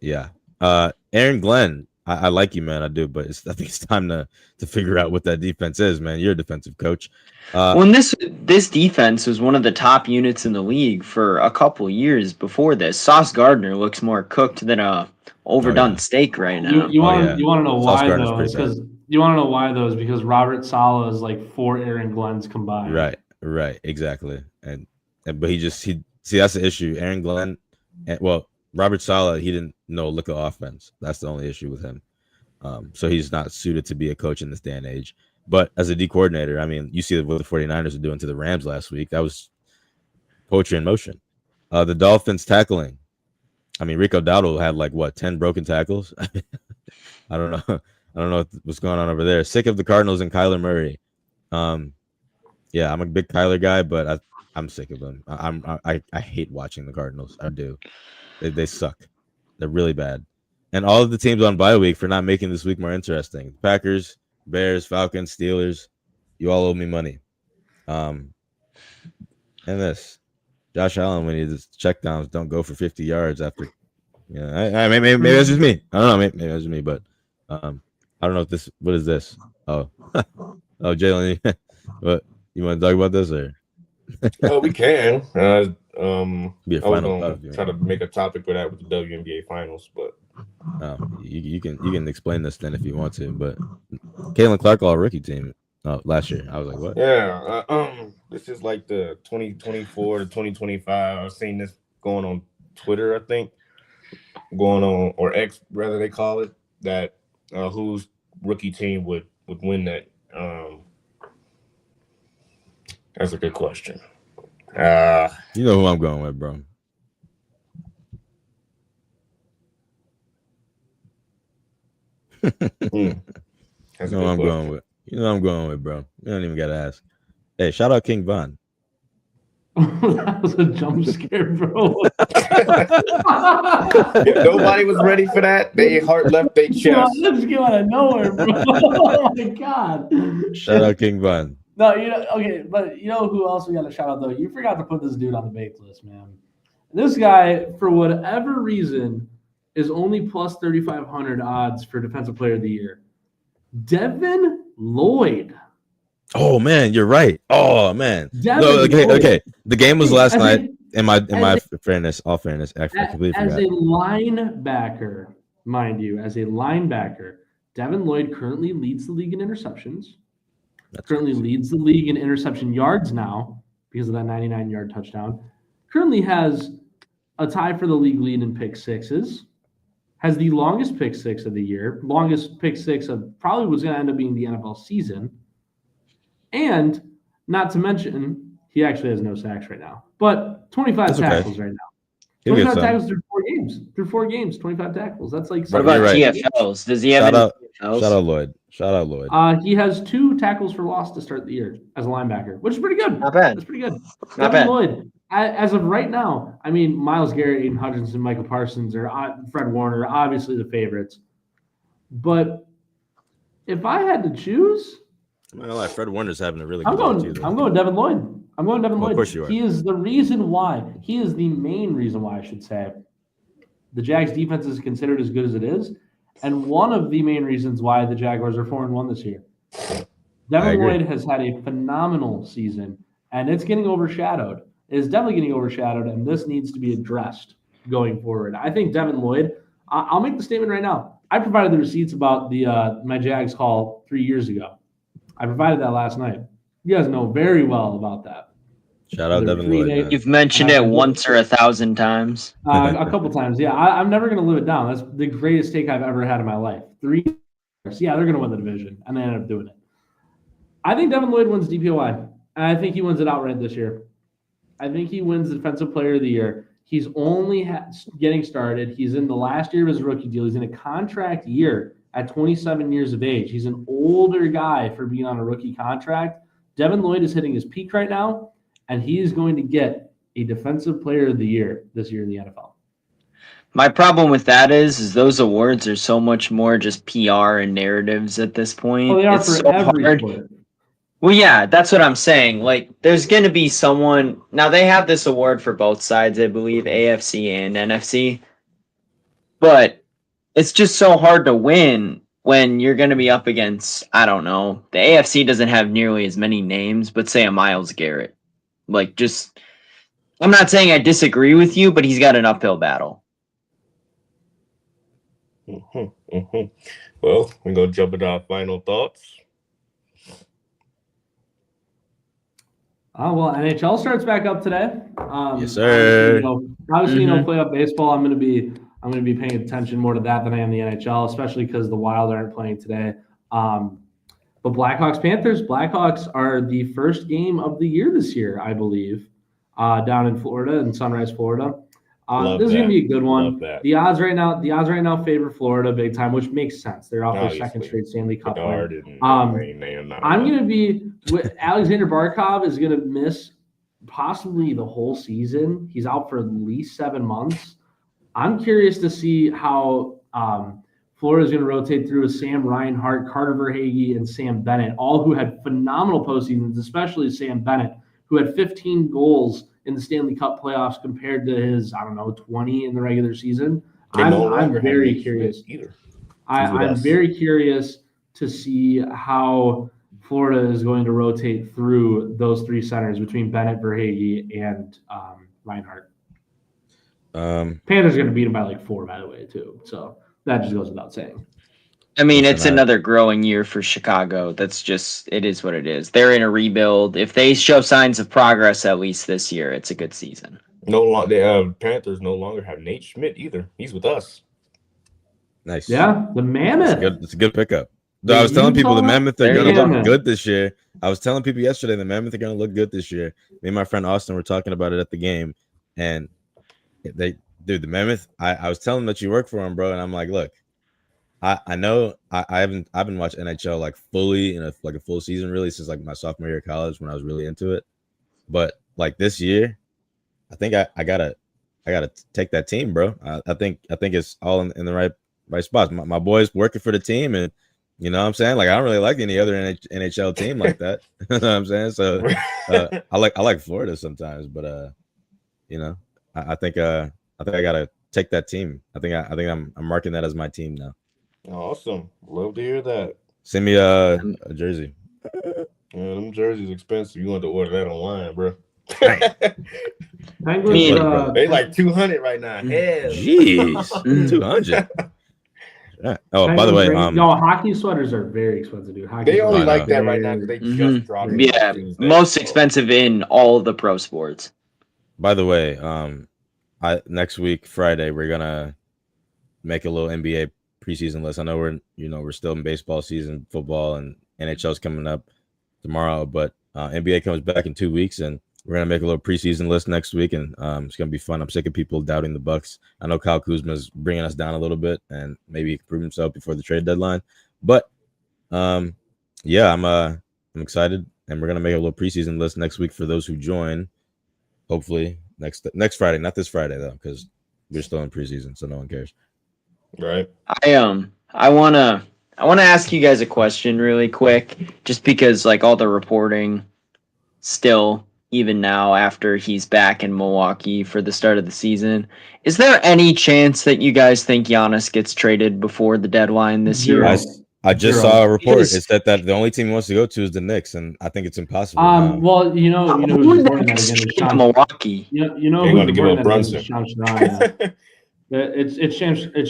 Yeah. Aaron Glenn, I like you, man. I do, but I think it's time to figure out what that defense is, man. You're a defensive coach. This defense was one of the top units in the league for a couple years before this. Sauce Gardner looks more cooked than a overdone steak right now. You want to know why though? Because you want to know why though is because Robert Saleh is like 4 Aaron Glenns combined. Right, exactly. But that's the issue. Aaron Glenn, Robert Saleh, he didn't know lick of offense. That's the only issue with him. So he's not suited to be a coach in this day and age. But as a D coordinator, I mean, you see what the 49ers are doing to the Rams last week. That was poetry in motion. The Dolphins tackling. I mean, Rico Dowdle had 10 broken tackles. I don't know what's going on over there. Sick of the Cardinals and Kyler Murray. Yeah, I'm a big Kyler guy, but I'm sick of him. I hate watching the Cardinals. I do. They suck. They're really bad. And all of the teams on bye week for not making this week more interesting. Packers, Bears, Falcons, Steelers, you all owe me money. And this. Josh Allen, when he does checkdowns, don't go for 50 yards after. Yeah, maybe that's just me. I don't know. Maybe that's just me, but I don't know if what is this? Oh, Jalen, what you want to talk about this or? Oh, we can. Be a I was final gonna try to make a topic for that with the WNBA finals, but you can explain this then if you want to. But Caitlin Clark all rookie team last year. I was like, what? Yeah, this is like the 2024 to 2025. I've seen this going on Twitter, I think, going on or X rather they call it, that whose rookie team would win that. That's a good question. You know who I'm going with, bro. That's You know I'm going with. You know I'm going with, bro. You don't even gotta ask. Hey, shout out King Von. That was a jump scare, bro. If nobody was ready for that, they heart left their chest. Let's go out of nowhere, bro. Oh my god. Shout out King Von. No, okay, but you know who else we got to shout out though? You forgot to put this dude on the baked list, man. This guy, for whatever reason, is only plus 3,500 odds for Defensive Player of the Year. Devin Lloyd. Oh man, you're right. Oh man. Lloyd. Okay. The game was last night. In my fairness, all fairness, actually, I completely as forgot. a linebacker, mind you, as a linebacker, Devin Lloyd currently leads the league in interceptions. Leads the league in interception yards now because of that 99-yard touchdown. Currently has a tie for the league lead in pick sixes. Has the longest pick six of the year. Longest pick six of probably was going to end up being the NFL season. And Not to mention, he actually has no sacks right now, but 25 That's okay. tackles right now. He'll get 25 some. tackles through 4 games. Through 4 games, 25 tackles. That's like What You're about right. TFLs? Does he have Shout any out, TFLs? shout out Lloyd. He has 2 tackles for loss to start the year as a linebacker, which is pretty good. Not bad. That's pretty good. Not Devin bad. Lloyd, as of right now, I mean, Myles Garrett, Aiden Hutchinson, Michael Parsons, or Fred Warner, obviously the favorites. But if I had to choose, I'm not gonna lie, Fred Warner's having a really I'm good year too. going. I'm going Devin Lloyd. I'm going Devin Well, Lloyd. of course you are. He is the reason why. He is the main reason why, I should say, the Jags defense is considered as good as it is, and one of the main reasons why the Jaguars are 4-1 this year. Devin agree. Lloyd has had a phenomenal season, and it's getting overshadowed. It is definitely getting overshadowed, and this needs to be addressed going forward. I think Devin Lloyd. I'll make the statement right now. I provided the receipts about the my Jags call 3 years ago. I provided that last night. You guys know very well about that. Shout out They're Devin Lloyd. 3-8. Man. You've mentioned it once or 1,000 times. A couple times, yeah. I'm never going to live it down. That's the greatest take I've ever had in my life. 3 years. Yeah, they're going to win the division, and they ended up doing it. I think Devin Lloyd wins DPOI, and I think he wins it outright this year. I think he wins Defensive Player of the Year. He's only getting started. He's in the last year of his rookie deal. He's in a contract year at 27 years of age. He's an older guy for being on a rookie contract. Devin Lloyd is hitting his peak right now, and he is going to get a Defensive Player of the Year this year in the NFL. My problem with that is those awards are so much more just PR and narratives at this point. Oh, they are It's for so every hard. sport. Well, yeah, that's what I'm saying. Like, there's going to be someone. Now, they have this award for both sides, I believe, AFC and NFC. But it's just so hard to win when you're going to be up against, I don't know, the AFC doesn't have nearly as many names, but say a Myles Garrett. Like, just, I'm not saying I disagree with you, but he's got an uphill battle. Well, we're going to jump into our final thoughts. Well, NHL starts back up today. Yes, sir. Obviously, playoff baseball. I'm going to be paying attention more to that than I am the NHL, especially because the Wild aren't playing today. But Blackhawks Panthers. Blackhawks are the first game of the year this year, I believe, down in Florida, in Sunrise, Florida. This is going to be a good one. The odds right now favor Florida big time, which makes sense. They're off their second straight Stanley Cup win. I'm going to be Alexander Barkov is going to miss possibly the whole season. He's out for at least 7 months. I'm curious to see how Florida is going to rotate through with Sam Reinhart, Carter Verhaeghe, and Sam Bennett, all who had phenomenal postseasons, especially Sam Bennett, who had 15 goals in the Stanley Cup playoffs compared to his, 20 in the regular season. I'm very curious. I'm very curious to see how Florida is going to rotate through those 3 centers between Bennett, Verhaeghe, and Reinhart. Panthers are going to beat them by like 4, by the way, too. So that just goes without saying. I mean, it's another growing year for Chicago. That's just, it is what it is. They're in a rebuild. If they show signs of progress, at least this year, it's a good season. Panthers no longer have Nate Schmidt either. He's with us. Nice. Yeah, the Mammoth. It's a good pickup. I was telling people the Mammoth are going to Mammoth. look good this year. I was telling people yesterday the Mammoth are going to look good this year. Me and my friend Austin were talking about it at the game, and the Mammoth. I was telling them that you work for him, bro, and I'm like, look, I know I've been watching NHL like fully in like a full season really since like my sophomore year of college when I was really into it. But like this year, I think I gotta take that team, bro. I think it's all in the right spots. My boys working for the team, and you know what I'm saying? Like I don't really like any other NHL team like that. You know what I'm saying? So I like Florida sometimes, but you know, I think I gotta take that team. I think I'm marking that as my team now. Awesome. Love to hear that. Send me a jersey. Yeah, them jerseys expensive. You want to order that online, bro. Penguins, they like 200 right now. Hell. Jeez, 200. Yeah. Oh, by the way, hockey sweaters are very expensive, dude. They only like that right now because they just dropped. Yeah, most expensive in all of the pro sports. By the way, next week Friday we're gonna make a little NBA preseason list. I know we're still in baseball season, football, and NHL's coming up tomorrow, but NBA comes back in 2 weeks, and we're gonna make a little preseason list next week, and it's gonna be fun. I'm sick of people doubting the Bucks. I know Kyle Kuzma's bringing us down a little bit, and maybe he can prove himself before the trade deadline. But yeah, I'm excited, and we're gonna make a little preseason list next week for those who join. Hopefully next Friday, not this Friday though, because we're still in preseason, so no one cares. Right. I wanna ask you guys a question really quick, just because like all the reporting still, even now after he's back in Milwaukee for the start of the season, is there any chance that you guys think Giannis gets traded before the deadline this year? I just saw a report. It said that the only team he wants to go to is the Knicks, and I think it's impossible. Well, who's reporting that again? Is Milwaukee. You know They who's want to give reporting up that Brunson. again? Shams Charania. It's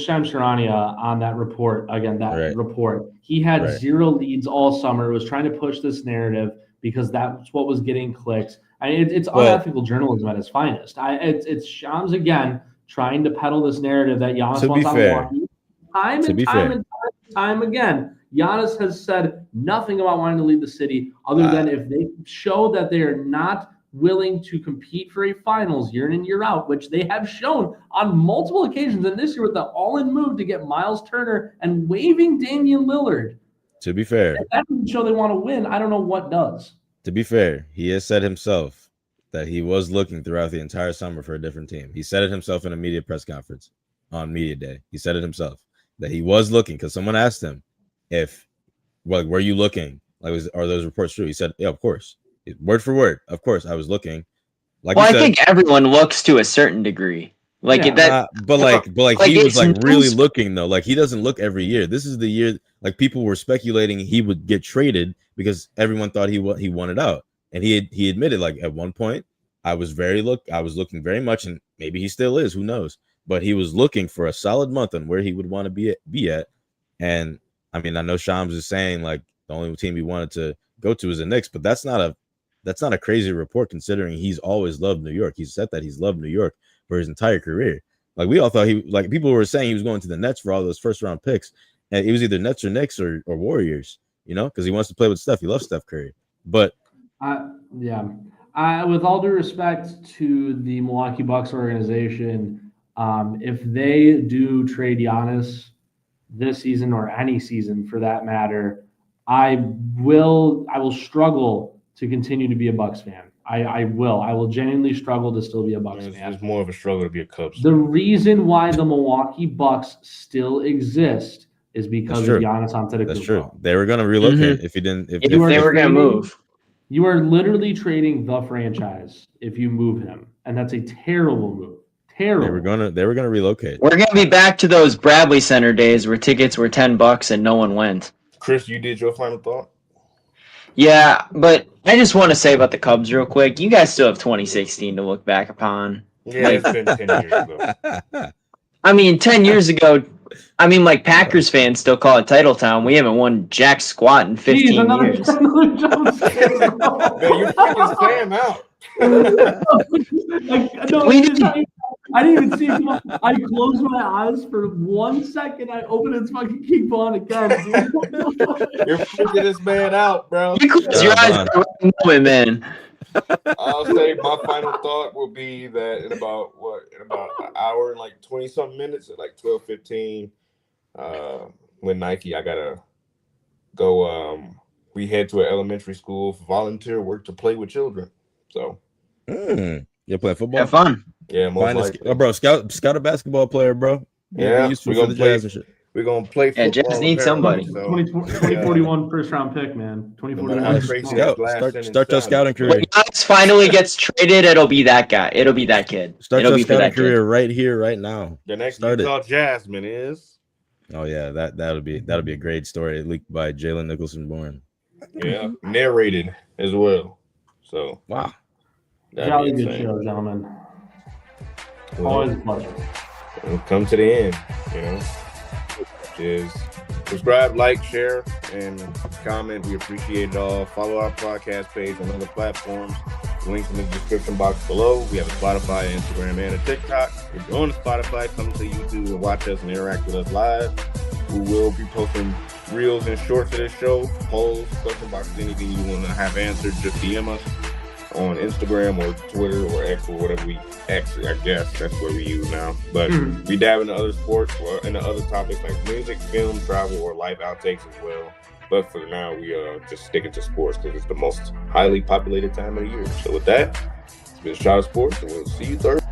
Shams Charania on that report again. That report. He had 0 leads all summer. Was trying to push this narrative because that's what was getting clicks. It's unethical journalism at its finest. It's Shams again trying to peddle this narrative that Giannis wants on Milwaukee. Time again, Giannis has said nothing about wanting to leave the city other than if they show that they are not willing to compete for a finals year in and year out, which they have shown on multiple occasions, and this year with the all-in move to get Miles Turner and waiving Damian Lillard. To be fair, if that doesn't show they want to win, I don't know what does. To be fair, he has said himself that he was looking throughout the entire summer for a different team. He said it himself in a media press conference on media day. He said it himself that he was looking because someone asked him if, like, were you looking? Like, are those reports true? He said, yeah, of course. Word for word. Of course, I was looking. Like, well, I think everyone looks to a certain degree. Like that, but he was like really looking though. Like he doesn't look every year. This is the year. Like people were speculating he would get traded because everyone thought he wanted out, and he admitted like at one point I was looking very much, and maybe he still is. Who knows? But he was looking for a solid month on where he would want to be at. And I mean, I know Shams is saying like the only team he wanted to go to is the Knicks, but that's not a crazy report considering he's always loved New York. He's said that he's loved New York for his entire career. Like we all thought people were saying he was going to the Nets for all those first round picks, and it was either Nets or Knicks or Warriors, because he wants to play with Steph. He loves Steph Curry. But with all due respect to the Milwaukee Bucks organization, if they do trade Giannis this season or any season for that matter, I will struggle to continue to be a Bucks fan. I will genuinely struggle to still be a Bucks fan. It's more of a struggle to be a Cubs fan. The reason why the Milwaukee Bucks still exist is because of Giannis Antetokounmpo. That's true. They were going to relocate if he didn't. If they were going to move. You are literally trading the franchise if you move him, and that's a terrible move. Terrible. They were gonna relocate. We're gonna be back to those Bradley Center days where tickets were $10 and no one went. Chris, you did your final thought? Yeah, but I just want to say about the Cubs real quick. You guys still have 2016 to look back upon. Yeah, it's been 10 years ago. I mean, 10 years ago, like Packers fans still call it Titletown. We haven't won jack squat in 15 years. Man, you're freaking Sam out. I didn't even see him. I closed my eyes for 1 second. I opened it, fucking keep on again. You're freaking this man out, bro. You close your eyes for a moment, man. I'll say my final thought will be that in about an hour and like 20 something minutes at like 12:15, when Nike, I gotta go. We head to an elementary school for volunteer work to play with children. So you play football? Have fun. Yeah, bro. Scout a basketball player, bro. Yeah, we're gonna play. We're gonna play football. Yeah, Jazz needs somebody. 2041 first round pick, man. 2041. Start your scouting career. When Giannis finally gets traded, it'll be that guy. It'll be that kid. Start your scouting career right here, right now. The next Utah Jasmine is. Oh yeah, that'll be a great story leaked by Jalen Nicholson-Bourne. Yeah, narrated as well. So wow, jolly good show, gentlemen. Always a pleasure. We'll come to the end, Just subscribe, like, share, and comment. We appreciate it all. Follow our podcast page on other platforms. Links in the description box below. We have a Spotify, Instagram, and a TikTok. If you're on the Spotify, come to YouTube and watch us and interact with us live. We will be posting reels and shorts of this show, polls, question boxes, anything you want to have answered, just DM us on Instagram or Twitter or X or whatever I guess that's what we use now. But we dab into other sports or into other topics like music, film, travel, or life outtakes as well. But for now, we are just sticking to sports because it's the most highly populated time of the year. So with that, it's been Shot of Sports, and we'll see you Thursday.